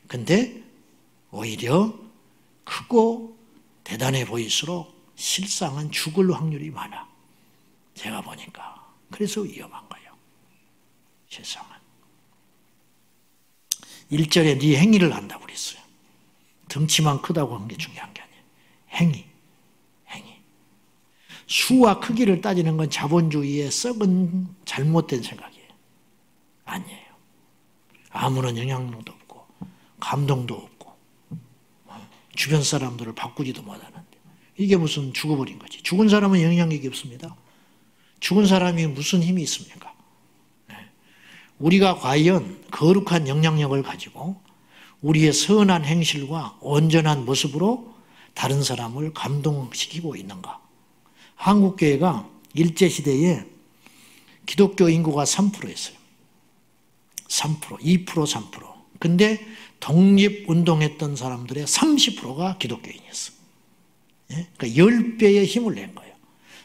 근데 오히려 크고 대단해 보일수록 실상은 죽을 확률이 많아. 제가 보니까. 그래서 위험한 거예요. 실상은. 1절에 네 행위를 한다고 그랬어요. 덩치만 크다고 한 게 중요한 게 아니에요. 행위. 수와 크기를 따지는 건 자본주의의 썩은 잘못된 생각이에요. 아니에요. 아무런 영향력도 없고 감동도 없고 주변 사람들을 바꾸지도 못하는데 이게 무슨 죽어버린 거지. 죽은 사람은 영향력이 없습니다. 죽은 사람이 무슨 힘이 있습니까? 우리가 과연 거룩한 영향력을 가지고 우리의 선한 행실과 온전한 모습으로 다른 사람을 감동시키고 있는가? 한국교회가 일제시대에 기독교 인구가 3%였어요. 3%, 2%, 3%. 근데 독립운동했던 사람들의 30%가 기독교인이었어. 예? 그러니까 10배의 힘을 낸 거예요.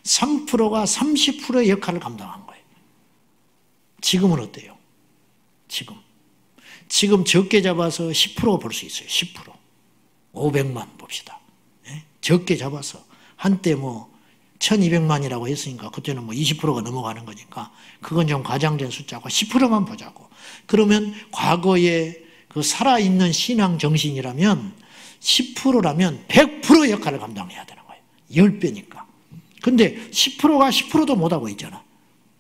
3%가 30%의 역할을 감당한 거예요. 지금은 어때요? 지금 적게 잡아서 10% 볼 수 있어요. 10%. 500만 봅시다. 예? 적게 잡아서 한때 뭐 1200만이라고 했으니까 그때는 뭐 20%가 넘어가는 거니까 그건 좀 과장된 숫자고 10%만 보자고. 그러면 과거에 그 살아있는 신앙 정신이라면 10%라면 100% 역할을 감당해야 되는 거예요. 10배니까. 근데 10%가 10%도 못하고 있잖아.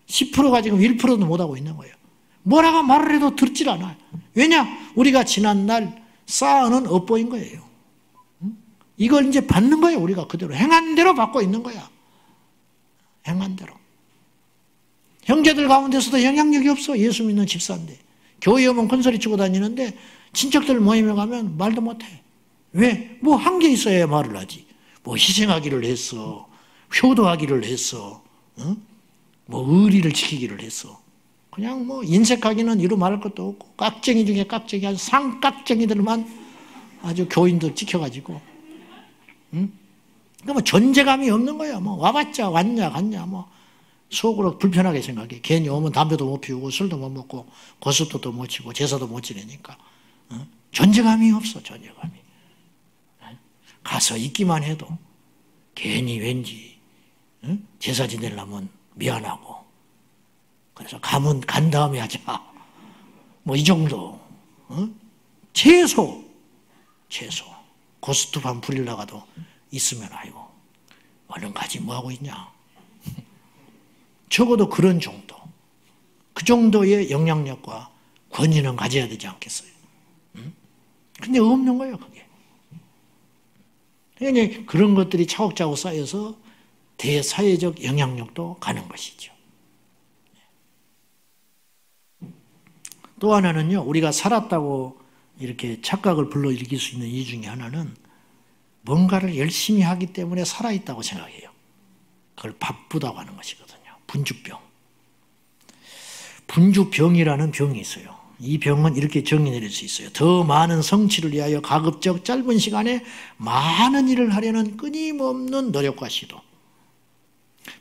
10%가 지금 1%도 못하고 있는 거예요. 뭐라고 말을 해도 듣질 않아요. 왜냐? 우리가 지난날 쌓아놓은 업보인 거예요. 이걸 이제 받는 거예요. 우리가 그대로. 행한 대로 받고 있는 거야. 행한 대로. 형제들 가운데서도 영향력이 없어. 예수 믿는 집사인데. 교회 오면 큰소리 치고 다니는데 친척들 모임에 가면 말도 못해. 왜? 뭐 한 게 있어야 말을 하지. 뭐 희생하기를 했어. 효도하기를 했어. 뭐 의리를 지키기를 했어. 그냥 뭐 인색하기는 이루 말할 것도 없고 깍쟁이 중에 깍쟁이 아주 상깍쟁이들만 아주 교인들 지켜가지고 그러니까 뭐 존재감이 없는 거야. 뭐 와봤자 왔냐 갔냐 뭐 속으로 불편하게 생각해. 괜히 오면 담배도 못 피우고 술도 못 먹고 고스톱도 못 치고 제사도 못 지내니까 존재감이 없어. 존재감이. 가서 있기만 해도 괜히 왠지 제사 지내려면 미안하고 그래서 가면 간 다음에 하자. 뭐 이 정도. 최소 고스톱 한 부리려가도 있으면 아이고 얼른 가지 뭐하고 있냐. 적어도 그런 정도. 그 정도의 영향력과 권위는 가져야 되지 않겠어요. 근데 없는 거예요 그게. 그러니까 그런 것들이 차곡차곡 쌓여서 대사회적 영향력도 가는 것이죠. 또 하나는요, 우리가 살았다고 이렇게 착각을 불러일으킬 수 있는 이유 중에 하나는 뭔가를 열심히 하기 때문에 살아있다고 생각해요. 그걸 바쁘다고 하는 것이거든요. 분주병. 분주병이라는 병이 있어요. 이 병은 이렇게 정의 내릴 수 있어요. 더 많은 성취를 위하여 가급적 짧은 시간에 많은 일을 하려는 끊임없는 노력과 시도.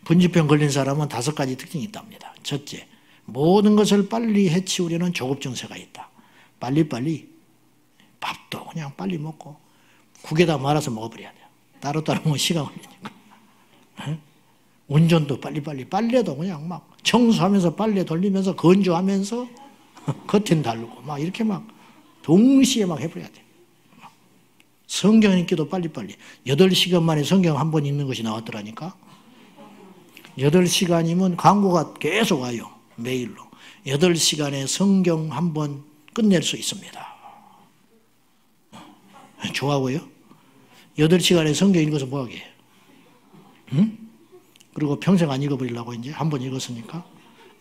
분주병 걸린 사람은 5가지 특징이 있답니다. 첫째, 모든 것을 빨리 해치우려는 조급증세가 있다. 빨리빨리 밥도 그냥 빨리 먹고 국에다 말아서 먹어버려야 돼요. 따로따로 먹으면 시간 걸리니까. 운전도 빨리빨리, 빨래도 그냥 막 청소하면서 빨래 돌리면서 건조하면서 커튼 달고 막 이렇게 막 동시에 막 해버려야 돼요. 성경 읽기도 빨리빨리. 8시간 만에 성경 한 번 읽는 것이 나왔더라니까. 8시간이면 광고가 계속 와요. 메일로. 8시간에 성경 한 번 끝낼 수 있습니다. 좋아하고요? 8시간에 성경 읽어서 뭐하게 해요? 응? 그리고 평생 안 읽어버리려고 이제 한 번 읽었으니까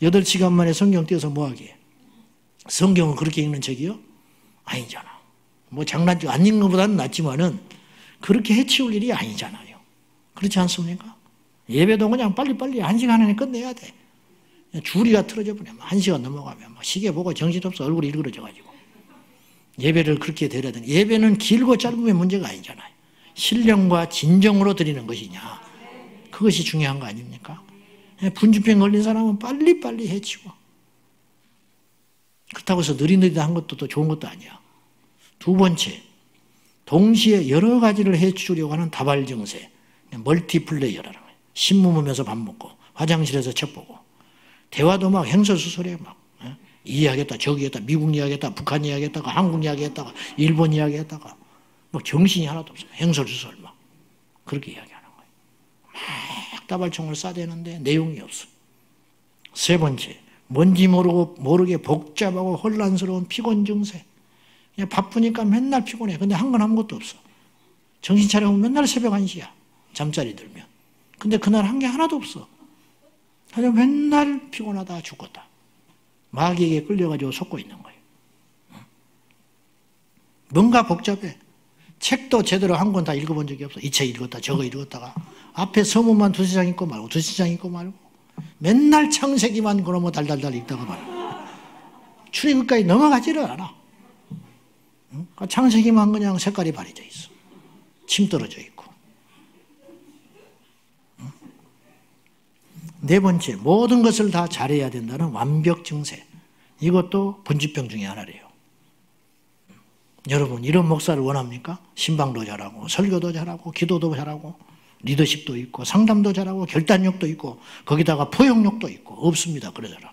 8시간 만에 성경 띄어서 뭐하게 해요? 성경을 그렇게 읽는 책이요? 아니잖아. 뭐 장난치고 안 읽는 것보다는 낫지만은 그렇게 해치울 일이 아니잖아요. 그렇지 않습니까? 예배도 그냥 빨리빨리 1시간 안에 끝내야 돼. 줄이가 틀어져 버리면 1시간 넘어가면 막 시계 보고 정신없어 얼굴이 일그러져가지고. 예배를 그렇게 드려야 되는. 예배는 길고 짧으면 문제가 아니잖아요. 신령과 진정으로 드리는 것이냐. 그것이 중요한 거 아닙니까? 분주병 걸린 사람은 빨리빨리 해치고. 그렇다고 해서 느릿느릿한 것도 또 좋은 것도 아니야. 두 번째, 동시에 여러 가지를 해치우려고 하는 다발 증세. 멀티플레이어라는 거예요. 신문 보면서 밥 먹고 화장실에서 책 보고 대화도 막 행설수설해 막 이야기했다 저기 했다 미국 이야기했다 북한 이야기했다가 한국 이야기했다가 일본 이야기했다가 뭐 정신이 하나도 없어. 행설수설 막 그렇게 이야기하는 거예요. 막 다발총을 쏴대는데 내용이 없어. 세 번째, 뭔지 모르게 복잡하고 혼란스러운 피곤 증세. 그냥 바쁘니까 맨날 피곤해. 근데 한 건 아무것도 없어. 정신 차려보면 맨날 새벽 1시야. 잠자리 들면. 근데 그날 한 게 하나도 없어. 그냥 맨날 피곤하다 죽었다. 마귀에게 끌려가지고 속고 있는 거예요. 뭔가 복잡해. 책도 제대로 한 권 다 읽어본 적이 없어. 이 책 읽었다 저거 읽었다가 앞에 서문만 두세 장 읽고 말고 두세 장 읽고 말고 맨날 창세기만 그러면 달달달 읽다가 말고 출애굽까지 넘어가지를 않아. 창세기만 그냥 색깔이 바래져 있어. 침 떨어져 있고. 네 번째, 모든 것을 다 잘해야 된다는 완벽 증세. 이것도 분집병 중에 하나래요. 여러분, 이런 목사를 원합니까? 신방도 잘하고 설교도 잘하고 기도도 잘하고 리더십도 있고 상담도 잘하고 결단력도 있고 거기다가 포용력도 있고. 없습니다. 그런 사람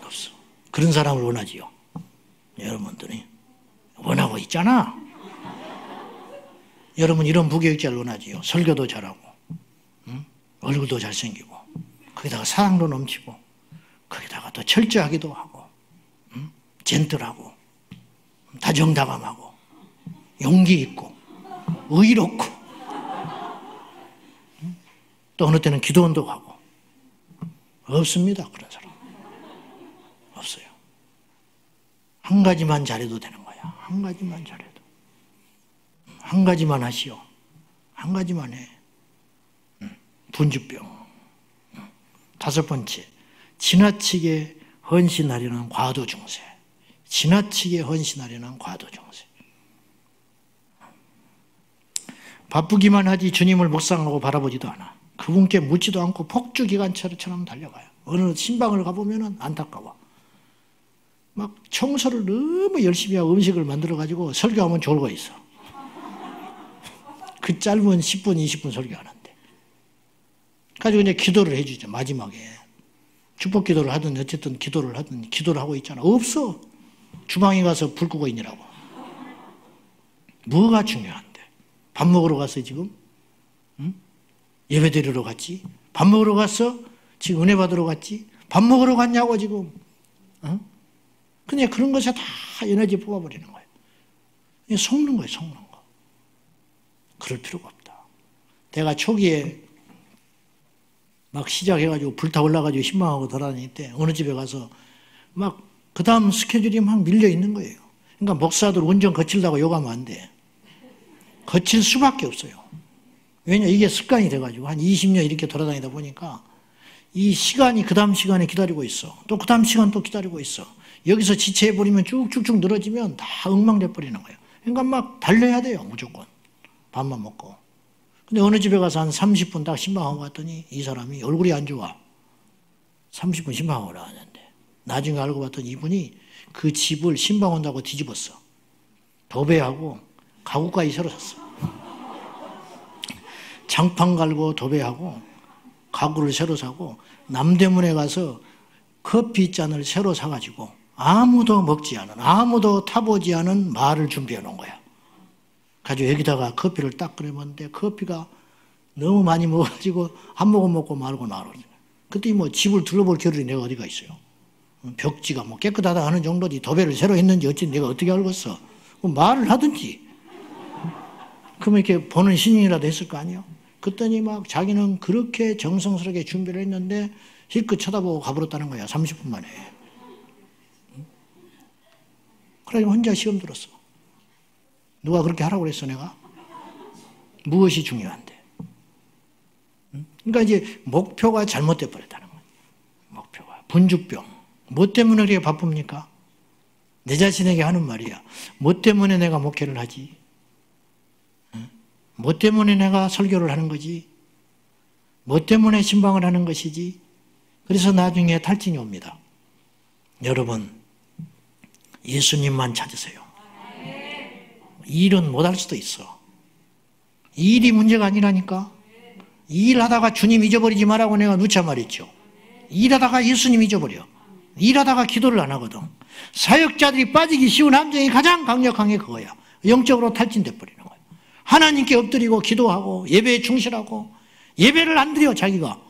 없어. 그런 사람을 원하지요. 여러분들이 원하고 있잖아. 여러분 이런 부교육자를 원하지요. 설교도 잘하고 얼굴도 잘생기고 거기다가 사랑도 넘치고 거기다가 또 철저하기도 하고 젠틀하고 다정다감하고 용기 있고 의롭고 또 어느 때는 기도원도 하고. 없습니다. 그런 사람 없어요. 한 가지만 잘해도 되는 거야. 한 가지만 잘해도. 한 가지만 하시오. 한 가지만 해. 분주병. 다섯 번째, 지나치게 헌신하려는 과도 증세. 지나치게 헌신하려는 과도 증세. 바쁘기만 하지 주님을 묵상하고 바라보지도 않아. 그분께 묻지도 않고 폭주기관차처럼 달려가요. 어느 신방을 가보면 안타까워. 막 청소를 너무 열심히 하고 음식을 만들어가지고 설교하면 졸고 있어. 그 짧은 10분, 20분 설교하는데. 가지고 이제 기도를 해주죠. 마지막에. 축복 기도를 하든 어쨌든 기도를 하든 기도를 하고 있잖아. 없어. 주방에 가서 불 끄고 있느라고. 뭐가 중요한데? 밥 먹으러 갔어 지금? 응? 예배 드리러 갔지? 밥 먹으러 갔어? 지금 은혜 받으러 갔지? 밥 먹으러 갔냐고 지금? 응? 그냥 그런 것에 다 에너지 뽑아버리는 거예요. 그냥 속는 거예요. 속는 거. 그럴 필요가 없다. 내가 초기에 막 시작해가지고 불타올라가지고 신방하고 돌아다닐 때 어느 집에 가서 막 그 다음 스케줄이 막 밀려 있는 거예요. 그러니까 목사들 운전 거칠다고 욕하면 안 돼. 거칠 수밖에 없어요. 왜냐 이게 습관이 돼가지고 한 20년 이렇게 돌아다니다 보니까 이 시간이 그 다음 시간에 기다리고 있어. 또 그 다음 시간 또 기다리고 있어. 여기서 지체해버리면 쭉쭉쭉 늘어지면 다 엉망돼 버리는 거예요. 그러니까 막 달려야 돼요. 무조건. 밥만 먹고. 근데 어느 집에 가서 한 30분 딱 신방하고 갔더니 이 사람이 얼굴이 안 좋아. 30분 신방하고 나왔는데 나중에 알고 봤더니 이분이 그 집을 신방 온다고 뒤집었어. 도배하고 가구까지 새로 샀어. 장판 갈고 도배하고 가구를 새로 사고 남대문에 가서 커피잔을 새로 사가지고 아무도 먹지 않은 아무도 타보지 않은 말을 준비해 놓은 거야. 가지고 여기다가 커피를 딱 끓여봤는데 커피가 너무 많이 먹어가지고 한 모금 먹고 말고 나오는 거야. 그때 뭐 집을 둘러볼 겨를이 내가 어디가 있어요. 벽지가 뭐 깨끗하다 하는 정도지 도배를 새로 했는지 어찌 내가 어떻게 알겠어. 말을 하든지. 그러면 이렇게 보는 신용이라도 했을 거 아니에요. 그랬더니 막 자기는 그렇게 정성스럽게 준비를 했는데 힐끗 쳐다보고 가버렸다는 거야. 30분 만에. 그래서 혼자 시험 들었어. 누가 그렇게 하라고 그랬어 내가? 무엇이 중요한데? 그러니까 이제 목표가 잘못돼 버렸다는 거야. 목표가. 분주병. 뭐 때문에 그렇게 바쁩니까? 내 자신에게 하는 말이야. 뭐 때문에 내가 목회를 하지? 뭐 때문에 내가 설교를 하는 거지? 뭐 때문에 신방을 하는 것이지? 그래서 나중에 탈진이 옵니다. 여러분, 예수님만 찾으세요. 일은 못할 수도 있어. 일이 문제가 아니라니까. 일하다가 주님 잊어버리지 말라고 내가 누차 말했죠. 일하다가 예수님 잊어버려. 일하다가 기도를 안 하거든. 사역자들이 빠지기 쉬운 함정이 가장 강력한 게 그거야. 영적으로 탈진돼 버리는 거야. 하나님께 엎드리고 기도하고 예배에 충실하고 예배를 안 드려. 자기가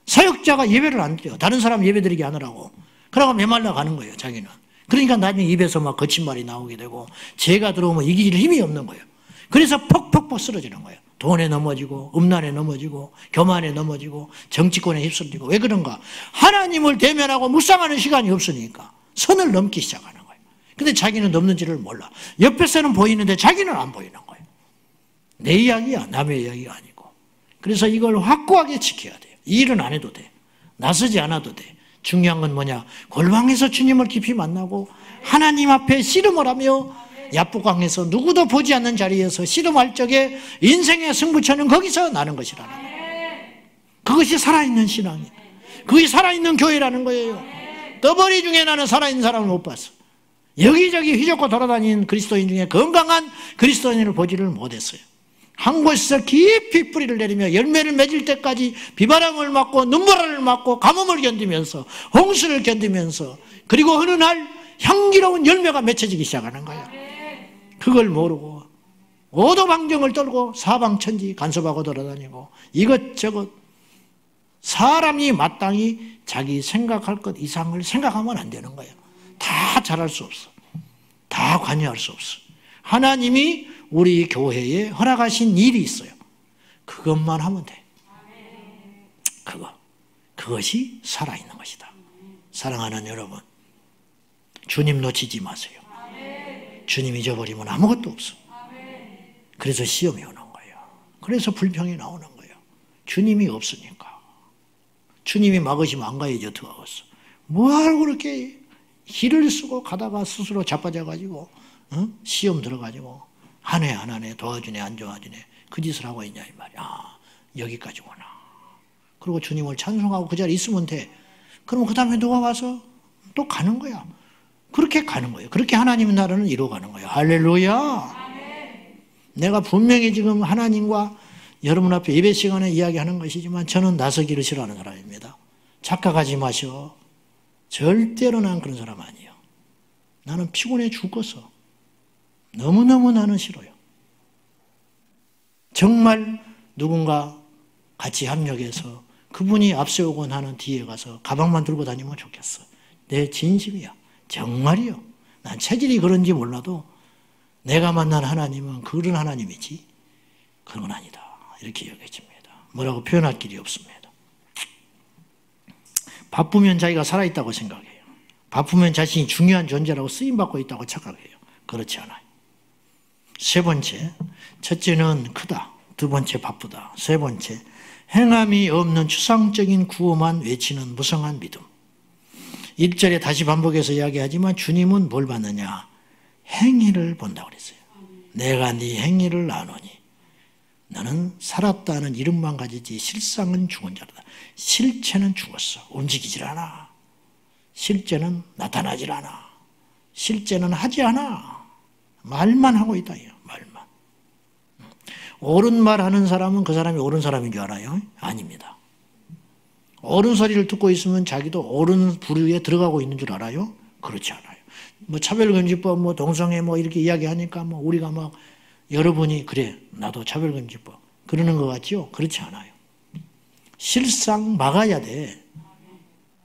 사역자가 예배를 안 드려. 다른 사람 예배 드리게 하느라고. 그러고 메말라 가는 거예요, 자기는. 그러니까 나중에 입에서 막 거친 말이 나오게 되고 죄가 들어오면 이길 힘이 없는 거예요. 그래서 퍽퍽퍽 쓰러지는 거예요. 돈에 넘어지고 음란에 넘어지고 교만에 넘어지고 정치권에 휩쓸리고. 왜 그런가? 하나님을 대면하고 묵상하는 시간이 없으니까 선을 넘기 시작하는 거예요. 근데 자기는 넘는지를 몰라. 옆에서는 보이는데 자기는 안 보이는 거예요. 내 이야기야, 남의 이야기가 아니고. 그래서 이걸 확고하게 지켜야 돼요. 이 일은 안 해도 돼. 나서지 않아도 돼. 중요한 건 뭐냐? 골방에서 주님을 깊이 만나고 하나님 앞에 씨름을 하며 야복강에서 누구도 보지 않는 자리에서 씨름할 적에 인생의 승부처는 거기서 나는 것이라는 거예요. 그것이 살아있는 신앙이에요. 그것이 살아있는 교회라는 거예요. 떠벌이 중에 나는 살아있는 사람을 못 봤어. 여기저기 휘젓고 돌아다니는 그리스도인 중에 건강한 그리스도인을 보지를 못했어요. 한 곳에서 깊이 뿌리를 내리며 열매를 맺을 때까지 비바람을 맞고 눈보라를 맞고 가뭄을 견디면서 홍수를 견디면서 그리고 어느 날 향기로운 열매가 맺혀지기 시작하는 거예요. 그걸 모르고 오도방정을 떨고 사방천지 간섭하고 돌아다니고 이것저것 사람이 마땅히 자기 생각할 것 이상을 생각하면 안 되는 거예요. 다 잘할 수 없어. 다 관여할 수 없어. 하나님이 우리 교회에 허락하신 일이 있어요. 그것만 하면 돼. 그것이 살아있는 것이다. 사랑하는 여러분, 주님 놓치지 마세요. 주님 잊어버리면 아무것도 없어. 그래서 시험이 오는 거예요. 그래서 불평이 나오는 거예요. 주님이 없으니까. 주님이 막으시면 안 가야지 어떡하겠어. 뭐하러 그렇게 길을 쓰고 가다가 스스로 자빠져가지고 시험 들어가지고 한 해 한 해 도와주네 안 도와주네 그 짓을 하고 있냐 이 말이야. 여기까지구나. 그리고 주님을 찬송하고 그 자리에 있으면 돼. 그러면 그 다음에 누가 와서 또 가는 거야. 그렇게 가는 거예요. 그렇게 하나님의 나라는 이루어가는 거예요. 할렐루야. 내가 분명히 지금 하나님과 여러분 앞에 예배 시간에 이야기하는 것이지만 저는 나서기를 싫어하는 사람입니다. 착각하지 마셔. 절대로 난 그런 사람 아니에요. 나는 피곤해 죽겠어. 너무너무 나는 싫어요. 정말 누군가 같이 합력해서 그분이 앞세우곤 하는 뒤에 가서 가방만 들고 다니면 좋겠어. 내 진심이야. 정말이요. 난 체질이 그런지 몰라도 내가 만난 하나님은 그런 하나님이지 그런 건 아니다. 이렇게 여겨집니다. 뭐라고 표현할 길이 없습니다. 바쁘면 자기가 살아있다고 생각해요. 바쁘면 자신이 중요한 존재라고 쓰임받고 있다고 착각해요. 그렇지 않아요. 세 번째, 첫째는 크다. 두 번째 바쁘다. 세 번째, 행함이 없는 추상적인 구호만 외치는 무성한 믿음. 1절에 다시 반복해서 이야기하지만 주님은 뭘 봤느냐? 행위를 본다고 그랬어요. 내가 네 행위를 아노니 너는 살았다는 이름만 가지지 실상은 죽은 자다. 실체는 죽었어. 움직이질 않아. 실제는 나타나질 않아. 실제는 하지 않아. 말만 하고 있다. 말만. 옳은 말 하는 사람은 그 사람이 옳은 사람인 줄 알아요? 아닙니다. 옳은 소리를 듣고 있으면 자기도 옳은 부류에 들어가고 있는 줄 알아요? 그렇지 않아요. 뭐 차별금지법, 뭐 동성애 뭐 이렇게 이야기하니까 뭐 우리가 막 여러분이 그래 나도 차별금지법 그러는 것 같죠? 그렇지 않아요. 실상 막아야 돼.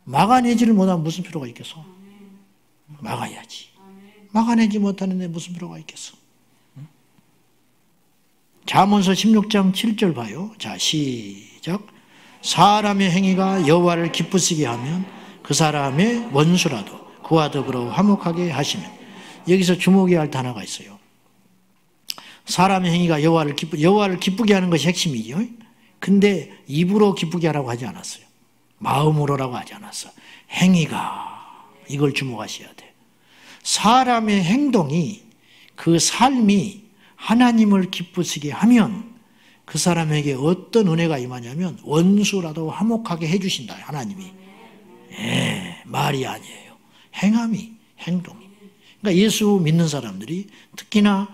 막아내지를 못하면 무슨 필요가 있겠어? 막아야지. 막아내지 못하는데 무슨 필요가 있겠어? 잠언서 16장 7절 봐요. 자, 시작. 사람의 행위가 여호와를 기쁘시게 하면 그 사람의 원수라도 그와 더불어 화목하게 하시면. 여기서 주목해야 할 단어가 있어요. 사람의 행위가 여호와를 기쁘게 하는 것이 핵심이죠. 근데 입으로 기쁘게 하라고 하지 않았어요. 마음으로라고 하지 않았어. 행위가, 이걸 주목하셔야 돼. 사람의 행동이, 그 삶이 하나님을 기쁘시게 하면 그 사람에게 어떤 은혜가 임하냐면 원수라도 화목하게 해주신다. 하나님이. 말이 아니에요. 행함이, 행동이. 그러니까 예수 믿는 사람들이, 특히나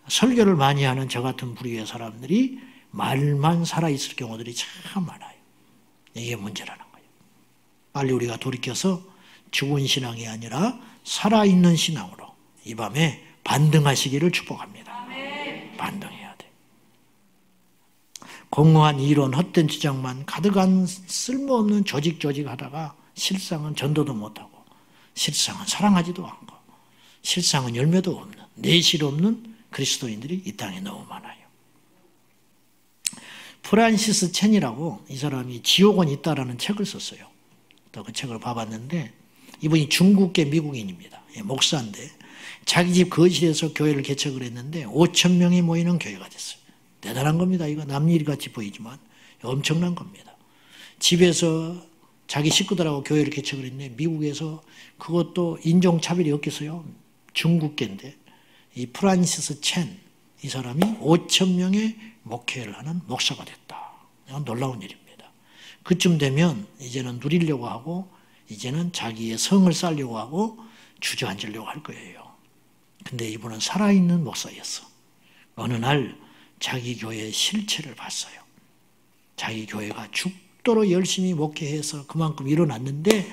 설교를 많이 하는 저 같은 부류의 사람들이 말만 살아있을 경우들이 참 많아요. 이게 문제라는 거예요. 빨리 우리가 돌이켜서 죽은 신앙이 아니라 살아있는 신앙으로 이 밤에 반등하시기를 축복합니다. 반등해야 돼. 공허한 이론, 헛된 주장만 가득한 쓸모없는 조직하다가 실상은 전도도 못하고 실상은 사랑하지도 않고 실상은 열매도 없는, 내실 없는 그리스도인들이 이 땅에 너무 많아요. 프란시스 첸이라고 이 사람이 지옥은 있다라는 책을 썼어요. 또 그 책을 봐봤는데 이분이 중국계 미국인입니다. 목사인데 자기 집 거실에서 교회를 개척을 했는데 5천 명이 모이는 교회가 됐어요. 대단한 겁니다. 이거 남일 같이 보이지만 엄청난 겁니다. 집에서 자기 식구들하고 교회를 개척을 했는데 미국에서 그것도 인종차별이 없겠어요. 중국계인데 이 프란시스 첸 이 사람이 5천 명의 목회를 하는 목사가 됐다. 이건 놀라운 일입니다. 그쯤 되면 이제는 누리려고 하고 이제는 자기의 성을 쌓으려고 하고 주저앉으려고 할 거예요. 근데 이분은 살아있는 목사였어. 어느 날 자기 교회의 실체를 봤어요. 자기 교회가 죽도록 열심히 목회해서 그만큼 일어났는데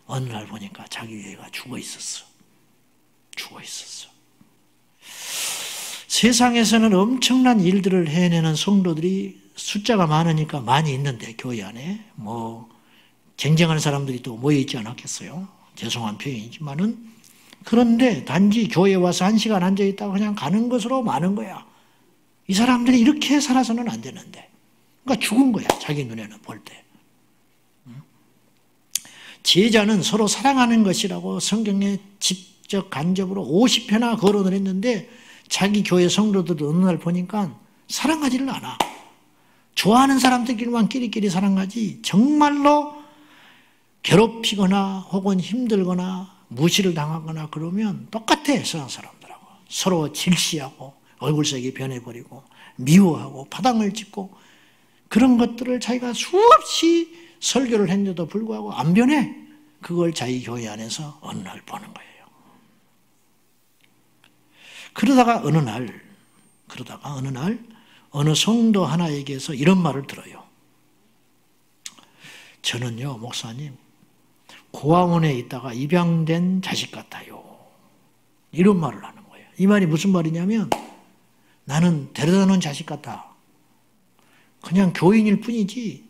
어느 날 보니까 자기 교회가 죽어 있었어. 죽어 있었어. 세상에서는 엄청난 일들을 해내는 성도들이 숫자가 많으니까 많이 있는데 교회 안에 뭐 쟁쟁하는 사람들이 또 모여 있지 않았겠어요. 죄송한 표현이지만은 그런데 단지 교회에 와서 1시간 앉아있다가 그냥 가는 것으로 많은 거야. 이 사람들이 이렇게 살아서는 안 되는데. 그러니까 죽은 거야. 자기 눈에는 볼 때. 제자는 서로 사랑하는 것이라고 성경에 직접 간접으로 50회나 거론을 했는데 자기 교회 성도들도 어느 날 보니까 사랑하지를 않아. 좋아하는 사람들끼리만 끼리끼리 사랑하지 정말로 괴롭히거나 혹은 힘들거나 무시를 당하거나 그러면 똑같아. 세상 사람들하고. 서로 질시하고 얼굴색이 변해버리고 미워하고 파당을 짓고 그런 것들을 자기가 수없이 설교를 했는데도 불구하고 안 변해. 그걸 자기 교회 안에서 어느 날 보는 거예요. 그러다가 어느 날 어느 성도 하나에게서 이런 말을 들어요. 저는요, 목사님, 고아원에 있다가 입양된 자식 같아요. 이런 말을 하는 거예요. 이 말이 무슨 말이냐면 나는 데려다 놓은 자식 같아. 그냥 교인일 뿐이지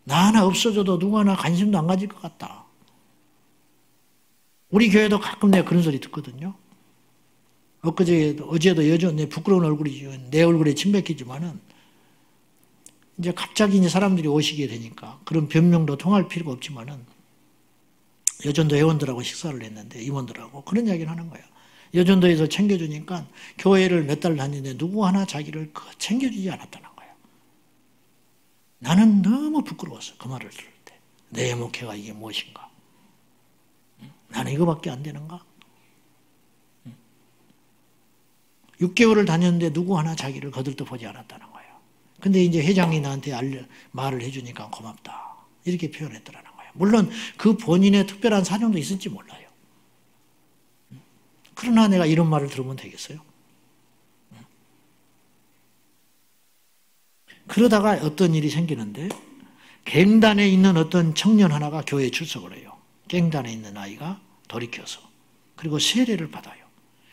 나 하나 없어져도 누구 하나 관심도 안 가질 것 같다. 우리 교회도 가끔 내가 그런 소리 듣거든요. 어제도 여전히 부끄러운 얼굴이지 내 얼굴에 침 뱉기지만은 이제 갑자기 이제 사람들이 오시게 되니까 그런 변명도 통할 필요가 없지만은 여전도 회원들하고 식사를 했는데 임원들하고 그런 이야기를 하는 거예요. 여전도에서 챙겨주니까 교회를 몇 달 다니는데 누구 하나 자기를 챙겨주지 않았다는 거예요. 나는 너무 부끄러웠어. 그 말을 들을 때. 내 목회가 이게 무엇인가? 나는 이거밖에 안 되는가? 6개월을 다녔는데 누구 하나 자기를 거들떠보지 않았다는 거예요. 근데 이제 회장이 나한테 말을 해주니까 고맙다. 이렇게 표현했더라는 거예요. 물론 그 본인의 특별한 사정도 있을지 몰라요. 그러나 내가 이런 말을 들으면 되겠어요? 그러다가 어떤 일이 생기는데 갱단에 있는 어떤 청년 하나가 교회에 출석을 해요. 갱단에 있는 아이가 돌이켜서. 그리고 세례를 받아요.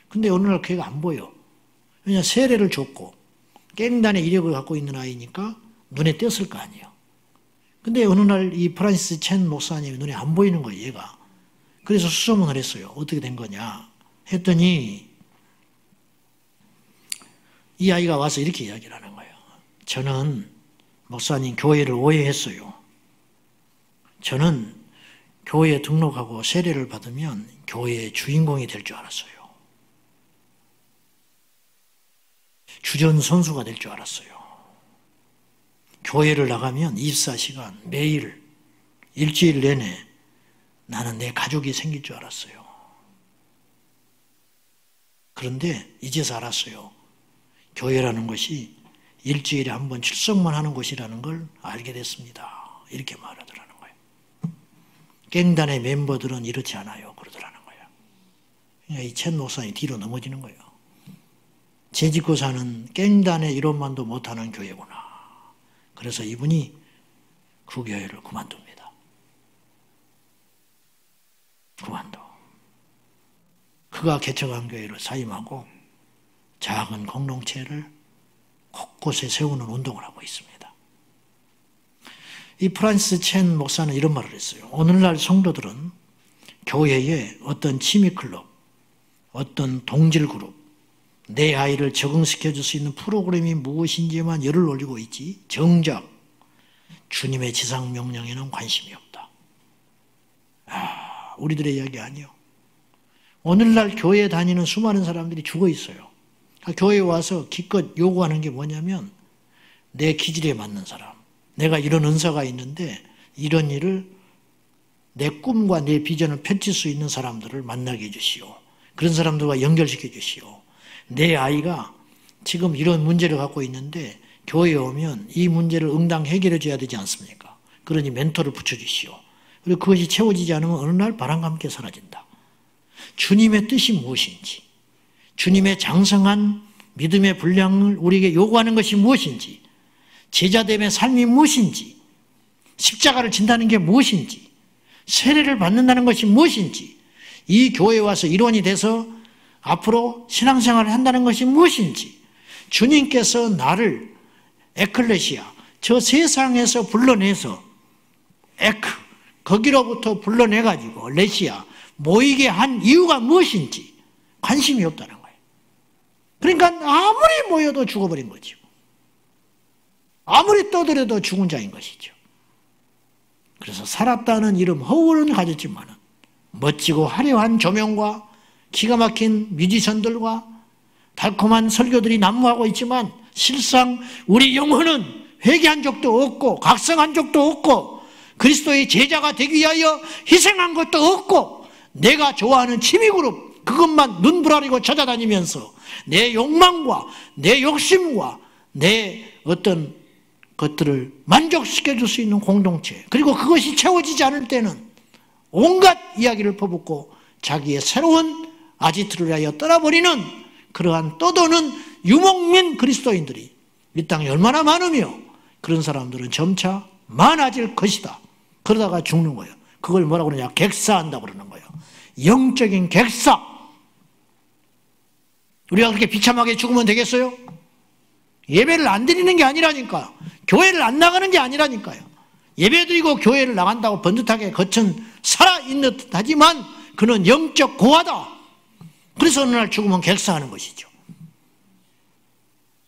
근데 어느 날 걔가 안 보여. 왜냐하면 세례를 줬고 갱단의 이력을 갖고 있는 아이니까 눈에 띄었을 거 아니에요. 근데 어느 날 이 프란시스 첸 목사님이 눈에 안 보이는 거예요, 얘가. 그래서 수소문을 했어요. 어떻게 된 거냐 했더니 이 아이가 와서 이렇게 이야기를 하는 거예요. 저는 목사님 교회를 오해했어요. 저는 교회에 등록하고 세례를 받으면 교회의 주인공이 될 줄 알았어요. 주전 선수가 될 줄 알았어요. 교회를 나가면 24시간 매일 일주일 내내 나는 내 가족이 생길 줄 알았어요. 그런데 이제서 알았어요. 교회라는 것이 일주일에 한 번 출석만 하는 곳이라는 걸 알게 됐습니다. 이렇게 말하더라는 거예요. 갱단의 멤버들은 이렇지 않아요. 그러더라는 거예요. 이 첸 목사님이 뒤로 넘어지는 거예요. 재짓고 사는 갱단의 이론만도 못하는 교회구나. 그래서 이분이 그 교회를 그만둡니다. 그만둬. 그가 개척한 교회를 사임하고 작은 공동체를 곳곳에 세우는 운동을 하고 있습니다. 이 프란시스 첸 목사는 이런 말을 했어요. 오늘날 성도들은 교회에 어떤 취미클럽, 어떤 동질그룹, 내 아이를 적응시켜줄 수 있는 프로그램이 무엇인지에만 열을 올리고 있지 정작 주님의 지상명령에는 관심이 없다. 우리들의 이야기 아니요. 오늘날 교회에 다니는 수많은 사람들이 죽어 있어요. 교회에 와서 기껏 요구하는 게 뭐냐면 내 기질에 맞는 사람, 내가 이런 은사가 있는데 이런 일을 내 꿈과 내 비전을 펼칠 수 있는 사람들을 만나게 해주시오. 그런 사람들과 연결시켜 주시오. 내 아이가 지금 이런 문제를 갖고 있는데 교회에 오면 이 문제를 응당 해결해 줘야 되지 않습니까? 그러니 멘토를 붙여주시오. 그리고 그것이 채워지지 않으면 어느 날 바람과 함께 사라진다. 주님의 뜻이 무엇인지, 주님의 장성한 믿음의 분량을 우리에게 요구하는 것이 무엇인지, 제자됨의 삶이 무엇인지, 십자가를 진다는 게 무엇인지, 세례를 받는다는 것이 무엇인지, 이 교회에 와서 일원이 돼서 앞으로 신앙생활을 한다는 것이 무엇인지, 주님께서 나를 에클레시아, 저 세상에서 불러내서 거기로부터 불러내가지고 레시아, 모이게 한 이유가 무엇인지 관심이 없다는 거예요. 그러니까 아무리 모여도 죽어버린 거죠. 아무리 떠들어도 죽은 자인 것이죠. 그래서 살았다는 이름 허울은 가졌지만 멋지고 화려한 조명과 기가 막힌 뮤지션들과 달콤한 설교들이 난무하고 있지만 실상 우리 영혼은 회개한 적도 없고 각성한 적도 없고 그리스도의 제자가 되기 위하여 희생한 것도 없고 내가 좋아하는 취미그룹 그것만 눈부라리고 찾아다니면서 내 욕망과 내 욕심과 내 어떤 것들을 만족시켜줄 수 있는 공동체, 그리고 그것이 채워지지 않을 때는 온갖 이야기를 퍼붓고 자기의 새로운 아지트를 하여 떠나버리는 그러한 떠도는 유목민 그리스도인들이 이 땅에 얼마나 많으며 그런 사람들은 점차 많아질 것이다. 그러다가 죽는 거예요. 그걸 뭐라고 그러냐? 객사한다고 그러는 거예요. 영적인 객사. 우리가 그렇게 비참하게 죽으면 되겠어요? 예배를 안 드리는 게 아니라니까요. 교회를 안 나가는 게 아니라니까요. 예배 드리고 교회를 나간다고 번듯하게 겉은 살아있는 듯 하지만 그는 영적 고아다. 그래서 어느 날 죽으면 객사하는 것이죠.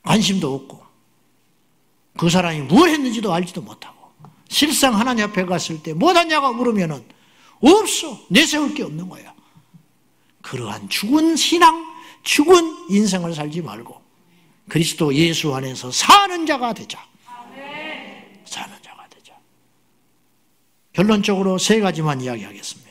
관심도 없고 그 사람이 뭘 했는지도 알지도 못하고 실상 하나님 앞에 갔을 때 못하냐고 물으면은 없어. 내세울 게 없는 거야. 그러한 죽은 신앙, 죽은 인생을 살지 말고 그리스도 예수 안에서 사는 자가 되자. 사는 자가 되자. 결론적으로 세 가지만 이야기하겠습니다.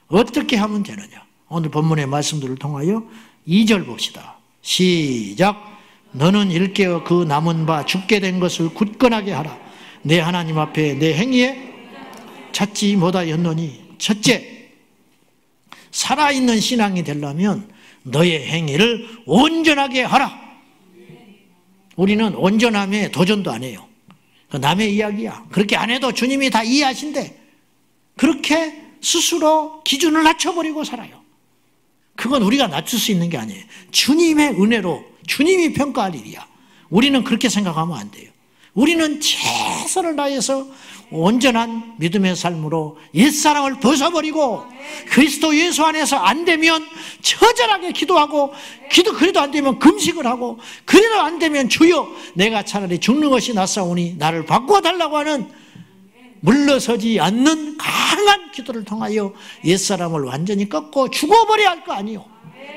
어떻게 하면 되느냐? 오늘 본문의 말씀들을 통하여 2절 봅시다. 시작. 너는 일깨어 그 남은 바 죽게 된 것을 굳건하게 하라. 내 하나님 앞에 내 행위에 찾지 못하였노니. 첫째, 살아있는 신앙이 되려면 너의 행위를 온전하게 하라. 우리는 온전함에 도전도 안 해요. 남의 이야기야. 그렇게 안 해도 주님이 다 이해하신대. 그렇게 스스로 기준을 낮춰버리고 살아요. 그건 우리가 낮출 수 있는 게 아니에요. 주님의 은혜로 주님이 평가할 일이야. 우리는 그렇게 생각하면 안 돼요. 우리는 최선을 다해서 온전한 믿음의 삶으로 옛사람을 벗어버리고 그리스도 예수 안에서 안 되면 처절하게 기도하고 그래도 안 되면 금식을 하고 그래도 안 되면 주여 내가 차라리 죽는 것이 낫사오니 나를 바꿔달라고 하는 물러서지 않는 강한 기도를 통하여 옛사람을 완전히 꺾고 죽어버려야 할 거 아니에요.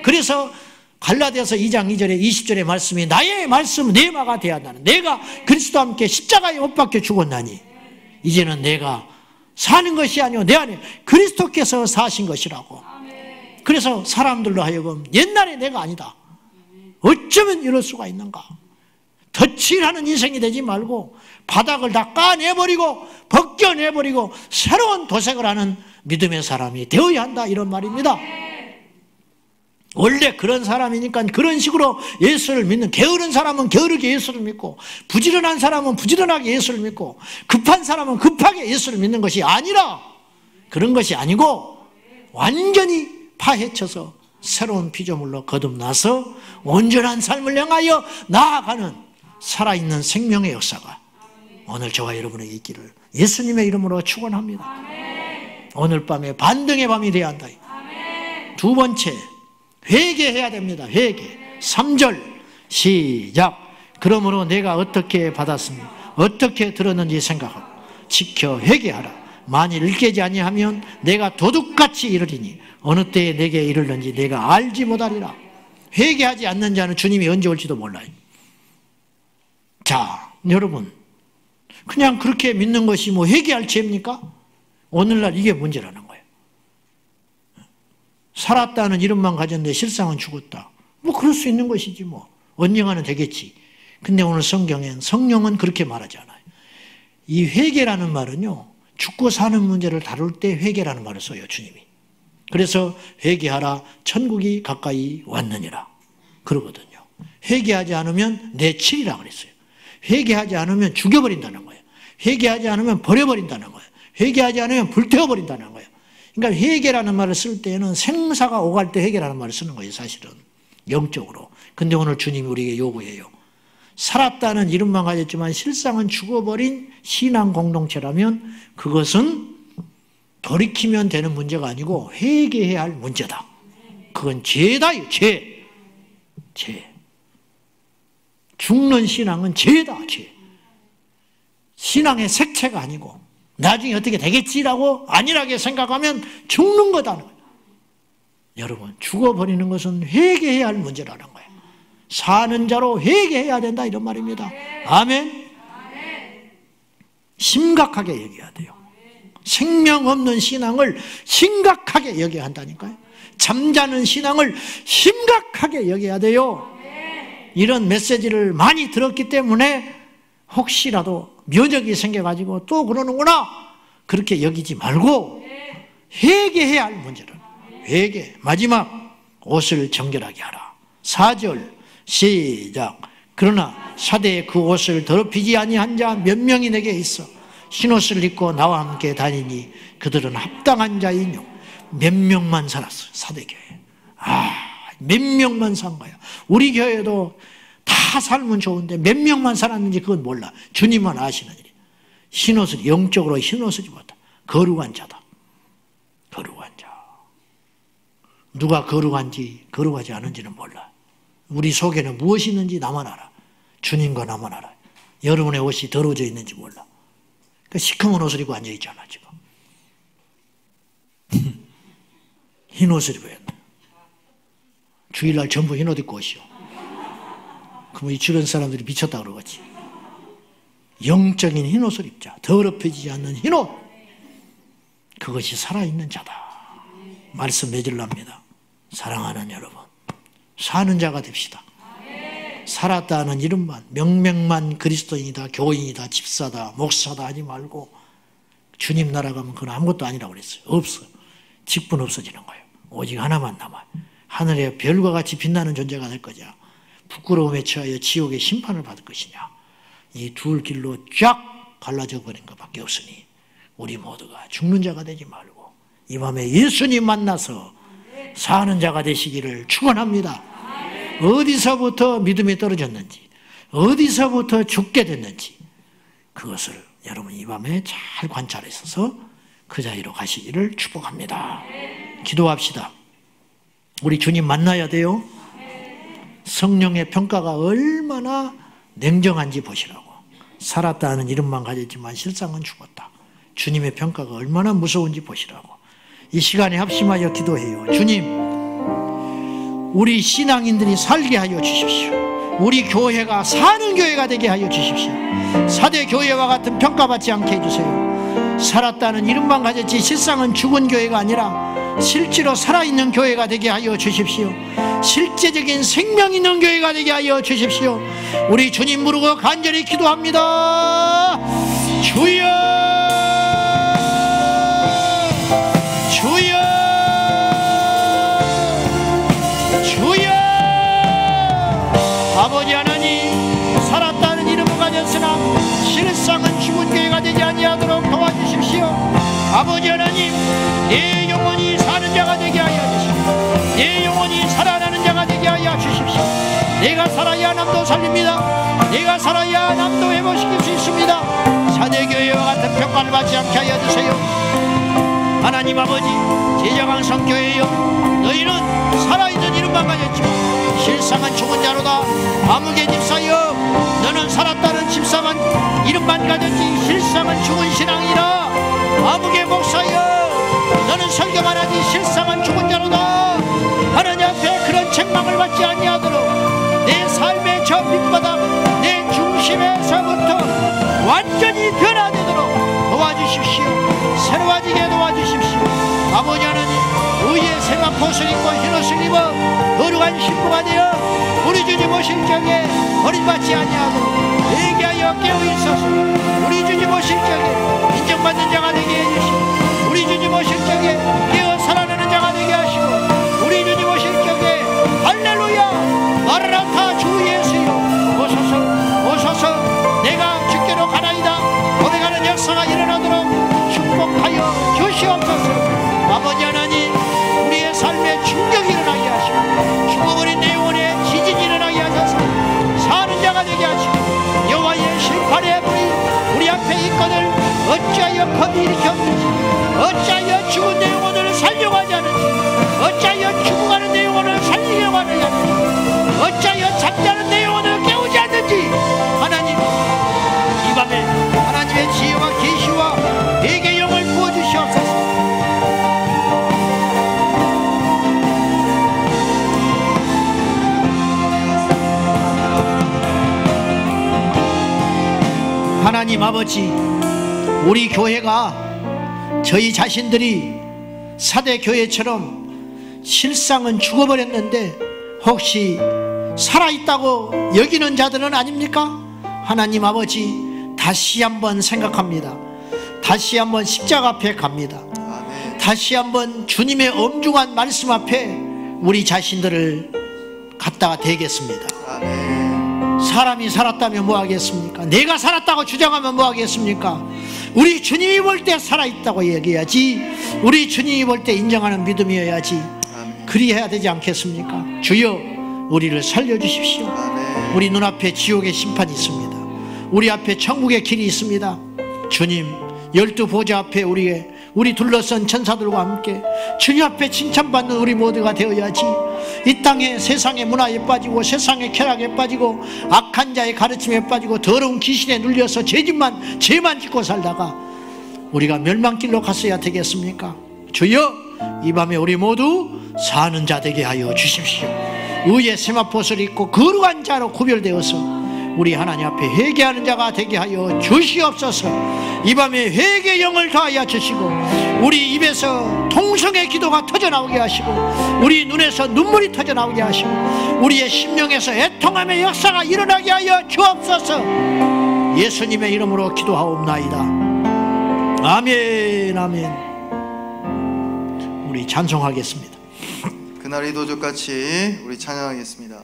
그래서 갈라디아서 2장 2절에 20절의 말씀이 나의 말씀 내마가 되어야 한다는, 내가 그리스도와 함께 십자가에 못 박혀 죽었나니 이제는 내가 사는 것이 아니오 내 안에 그리스도께서 사신 것이라고. 그래서 사람들로 하여금 옛날에 내가 아니다, 어쩌면 이럴 수가 있는가, 덧칠하는 인생이 되지 말고 바닥을 다 까내버리고 벗겨내버리고 새로운 도색을 하는 믿음의 사람이 되어야 한다, 이런 말입니다. 원래 그런 사람이니까 그런 식으로 예수를 믿는, 게으른 사람은 게으르게 예수를 믿고 부지런한 사람은 부지런하게 예수를 믿고 급한 사람은 급하게 예수를 믿는 것이 아니라, 그런 것이 아니고 완전히 파헤쳐서 새로운 피조물로 거듭나서 온전한 삶을 향하여 나아가는 살아있는 생명의 역사가 오늘 저와 여러분에게 있기를 예수님의 이름으로 축원합니다. 오늘 밤에 반등의 밤이 되어야 한다. 두 번째, 회개해야 됩니다. 회개. 3절 시작. 그러므로 내가 어떻게 받았습니까? 어떻게 들었는지 생각하고 지켜 회개하라. 만일 일깨지 아니하면 내가 도둑같이 이르리니 어느 때에 내게 이르는지 내가 알지 못하리라. 회개하지 않는 자는 주님이 언제 올지도 몰라요. 자, 여러분, 그냥 그렇게 믿는 것이 뭐 회개할 죄입니까? 오늘날 이게 문제라는 거예요. 살았다는 이름만 가졌는데 실상은 죽었다. 뭐 그럴 수 있는 것이지 뭐. 언젠가는 되겠지. 근데 오늘 성경엔 성령은 그렇게 말하지 않아요. 이 회개라는 말은요, 죽고 사는 문제를 다룰 때 회개라는 말을 써요, 주님이. 그래서 회개하라, 천국이 가까이 왔느니라 그러거든요. 회개하지 않으면 내치리라 그랬어요. 회개하지 않으면 죽여버린다는 거예요. 회개하지 않으면 버려버린다는 거예요. 회개하지 않으면 불태워버린다는 거예요. 그러니까 회개라는 말을 쓸 때는 생사가 오갈 때 회개라는 말을 쓰는 거예요, 사실은. 영적으로. 근데 오늘 주님이 우리에게 요구해요. 살았다는 이름만 가졌지만 실상은 죽어버린 신앙 공동체라면 그것은 돌이키면 되는 문제가 아니고 회개해야 할 문제다. 그건 죄다요, 죄. 죄. 죽는 신앙은 죄다, 죄. 신앙의 색채가 아니고 나중에 어떻게 되겠지라고 안일하게 생각하면 죽는 거다는 거예요. 여러분, 죽어버리는 것은 회개해야 할 문제라는 거예요. 사는 자로 회개해야 된다 이런 말입니다. 아멘. 심각하게 여겨야 돼요. 생명 없는 신앙을 심각하게 여겨야 한다니까요. 잠자는 신앙을 심각하게 여겨야 돼요. 이런 메시지를 많이 들었기 때문에 혹시라도 면역이 생겨가지고 또 그러는구나 그렇게 여기지 말고 회개해야 할 문제를. 회개. 마지막, 옷을 정결하게 하라. 4절 시작. 그러나 사대에 그 옷을 더럽히지 아니한 자 몇 명이 내게 있어 흰옷을 입고 나와 함께 다니니 그들은 합당한 자이뇨. 몇 명만 살았어요, 사대교회. 몇 명만 산 거야. 우리 교회도 다 살면 좋은데 몇 명만 살았는지 그건 몰라. 주님만 아시는 일이야. 흰옷을, 영적으로 흰옷을 입었다. 거룩한 자다. 거룩한 자. 누가 거룩한지 거룩하지 않은지는 몰라. 우리 속에는 무엇이 있는지 나만 알아. 주님과 나만 알아. 여러분의 옷이 더러워져 있는지 몰라. 그 시커먼 옷을 입고 앉아있잖아 지금. 흰 옷을 입어야 돼. 주일날 전부 흰 옷 입고 오시오. 그럼 이 주변 사람들이 미쳤다 그러겠지. 영적인 흰 옷을 입자. 더럽혀지지 않는 흰 옷. 그것이 살아있는 자다. 말씀 맺으랍니다. 사랑하는 여러분, 사는 자가 됩시다. 살았다는 이름만, 명맥만 그리스도인이다, 교인이다, 집사다, 목사다 하지 말고 주님 나라 가면 그건 아무것도 아니라고 그랬어요. 없어요. 직분 없어지는 거예요. 오직 하나만 남아요. 하늘의 별과 같이 빛나는 존재가 될 거냐, 부끄러움에 처하여 지옥의 심판을 받을 것이냐, 이 둘 길로 쫙 갈라져 버린 것밖에 없으니 우리 모두가 죽는 자가 되지 말고 이 밤에 예수님 만나서 사는 자가 되시기를 축원합니다. 어디서부터 믿음이 떨어졌는지, 어디서부터 죽게 됐는지 그것을 여러분 이 밤에 잘 관찰하셔서 그 자리로 가시기를 축복합니다. 기도합시다. 우리 주님 만나야 돼요. 성령의 평가가 얼마나 냉정한지 보시라고. 살았다 하는 이름만 가졌지만 실상은 죽었다. 주님의 평가가 얼마나 무서운지 보시라고. 이 시간에 합심하여 기도해요. 주님, 우리 신앙인들이 살게 하여 주십시오. 우리 교회가 사는 교회가 되게 하여 주십시오. 사대 교회와 같은 평가받지 않게 해주세요. 살았다는 이름만 가졌지 실상은 죽은 교회가 아니라 실제로 살아있는 교회가 되게 하여 주십시오. 실제적인 생명 있는 교회가 되게 하여 주십시오. 우리 주님 부르고 간절히 기도합니다. 주여, 주여, 주여. 아버지 하나님, 살았다는 이름을 가졌으나 실상은 죽은 교회가 되지 아니하도록 도와주십시오. 아버지 하나님, 내 영혼이 사는 자가 되게 하여 주십시오. 내 영혼이 살아나는 자가 되게 하여 주십시오. 내가 살아야 남도 살립니다. 내가 살아야 남도 회복시킬 수 있습니다. 심판을 받지 않게 하여 주세요. 하나님 아버지, 제자강성 교회여, 너희는 살아있는 이름만 가졌지만 실상은 죽은 자로다. 아무개 집사여, 너는 살았다는 집사만 이름만 가졌지 실상은 죽은 신앙이라. 아무개 목사여, 너는 설교만 하지 실상은 죽은 자로다. 하나님 앞에 그런 책망을 받지 아니하도록 내 삶의 저 밑바닥, 내 중심에서부터 완전히 변화되도록 도와주십시오. 새로워지게 도와주십시오. 아버지 하나님, 의의 세마포를 입고 흰옷을 입어 거룩한 신부가 되어 우리 주님 오실 적에 버림받지 아니하도록 회개하여 깨어있어서 우리 주님 오실 적에 인정받는 자가 되게 해주시고, 우리 주님 오실 적에 깨어 살아나는 자가 되게 하시고, 우리 주님 오실 적에 할렐루야 마라나타 주 예수여 오소서 오소서 내가 주께로 가나이다 고백하는 역사가 일어나도록 축복하여 주시옵소서. 아버지 하나님, 우리의 삶에 충격이 일어나게 하시고 죽어버린 내 영혼에 지진이 일어나게 하셔서 사는 자가 되게 하시고, 여호와의 심판의 불이 우리 앞에 있거늘 어찌하여 겁이 일으켰는지, 어찌하여 죽은 내 영혼을 살려고 하지 않은지, 어찌하여 죽어가는 내 영혼을 살리려고 하지 않는지, 어찌하여 잠자는 내 영혼을 깨우지 않는지, 하나님 이 밤에 하나님의 지혜와 계시와 내게 영을 부어주시옵소서. 하나님 아버지, 우리 교회가 저희 자신들이 사대 교회처럼 실상은 죽어버렸는데 혹시 살아있다고 여기는 자들은 아닙니까? 하나님 아버지, 다시 한번 생각합니다. 다시 한번 십자가 앞에 갑니다. 다시 한번 주님의 엄중한 말씀 앞에 우리 자신들을 갖다가 대겠습니다. 사람이 살았다면 뭐 하겠습니까? 내가 살았다고 주장하면 뭐 하겠습니까? 우리 주님이 볼 때 살아있다고 얘기해야지, 우리 주님이 볼 때 인정하는 믿음이어야지. 그리해야 되지 않겠습니까? 주여, 우리를 살려주십시오. 우리 눈앞에 지옥의 심판이 있습니다. 우리 앞에 천국의 길이 있습니다. 주님, 12 보좌 앞에 우리 둘러싼 천사들과 함께 주님 앞에 칭찬받는 우리 모두가 되어야지. 이 땅에 세상의 문화에 빠지고 세상의 쾌락에 빠지고 악한 자의 가르침에 빠지고 더러운 귀신에 눌려서 죄만 짓고 살다가 우리가 멸망길로 갔어야 되겠습니까? 주여, 이 밤에 우리 모두 사는 자 되게 하여 주십시오. 의의 세마포를 입고 거룩한 자로 구별되어서 우리 하나님 앞에 회개하는 자가 되게 하여 주시옵소서. 이 밤에 회개 영을 더하여 주시고, 우리 입에서 통성의 기도가 터져나오게 하시고, 우리 눈에서 눈물이 터져나오게 하시고, 우리의 심령에서 애통함의 역사가 일어나게 하여 주옵소서. 예수님의 이름으로 기도하옵나이다. 아멘. 아멘. 우리 찬송하겠습니다. 그날이 도적같이 우리 찬양하겠습니다.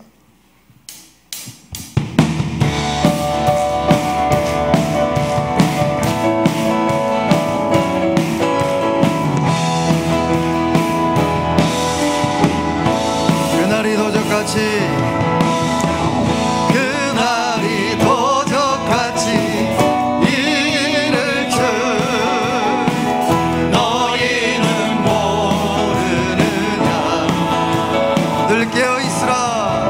그날이 도적같이, 그날이 도적같이 이를 줄 너희는 모르느냐. 늘 깨어있으라.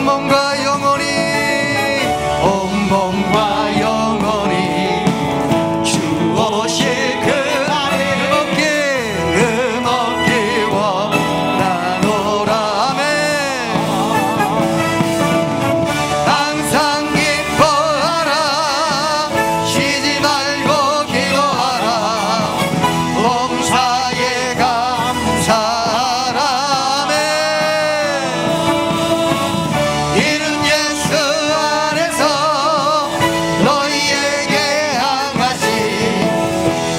몸과 영혼이 온 몸과 영혼이 주 오실 그날에 먹기 원하노라. 아멘. 항상 기뻐하라. 쉬지 말고 기도하라. 범사에 감사하라. 아멘. 이는 예수 안에서 너희에게 향하신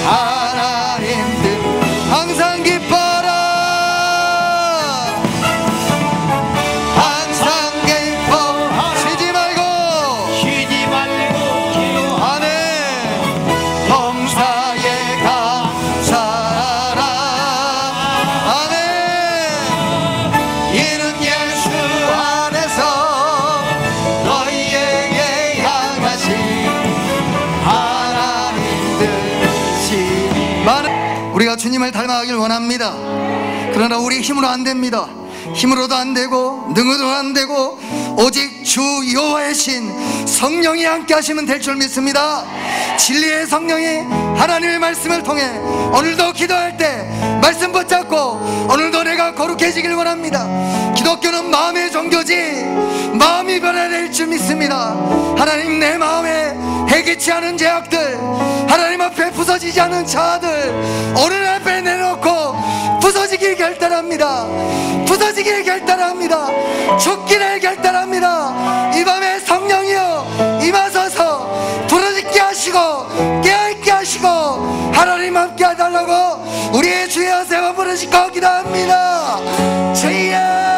하나님 뜻. 항상 기뻐하라. 항상 기뻐. 쉬지 말고 아멘. 범사에 감사하라. 아멘. 이는 예수 안에서 너희에게 향하신 하나님 뜻이 많은. 우리가 주님을 닮아가길 원합니다. 그러나 우리 힘으로 안 됩니다. 힘으로도 안 되고 능으로도 안 되고 오직 주 여호와의 신 성령이 함께 하시면 될 줄 믿습니다. 진리의 성령이 하나님의 말씀을 통해 오늘도 기도할 때 말씀 붙잡고 오늘도 내가 거룩해지길 원합니다. 기독교는 마음의 종교지 마음이 변해야 될 줄 믿습니다. 하나님, 내 마음에 해기치 않은 죄악들, 하나님 앞에 부서지지 않은 자아들 오늘 앞에 내놓고 부서지길 결단합니다. 부서지길 결단합니다. 죽기를 결단합니다. 이 밤에 성령이여 임하소서 부르짖게 하시고 깨어있게 하시고 하나님 함께 해달라고 우리의 주여 세워 부르짖고 기도합니다. 주여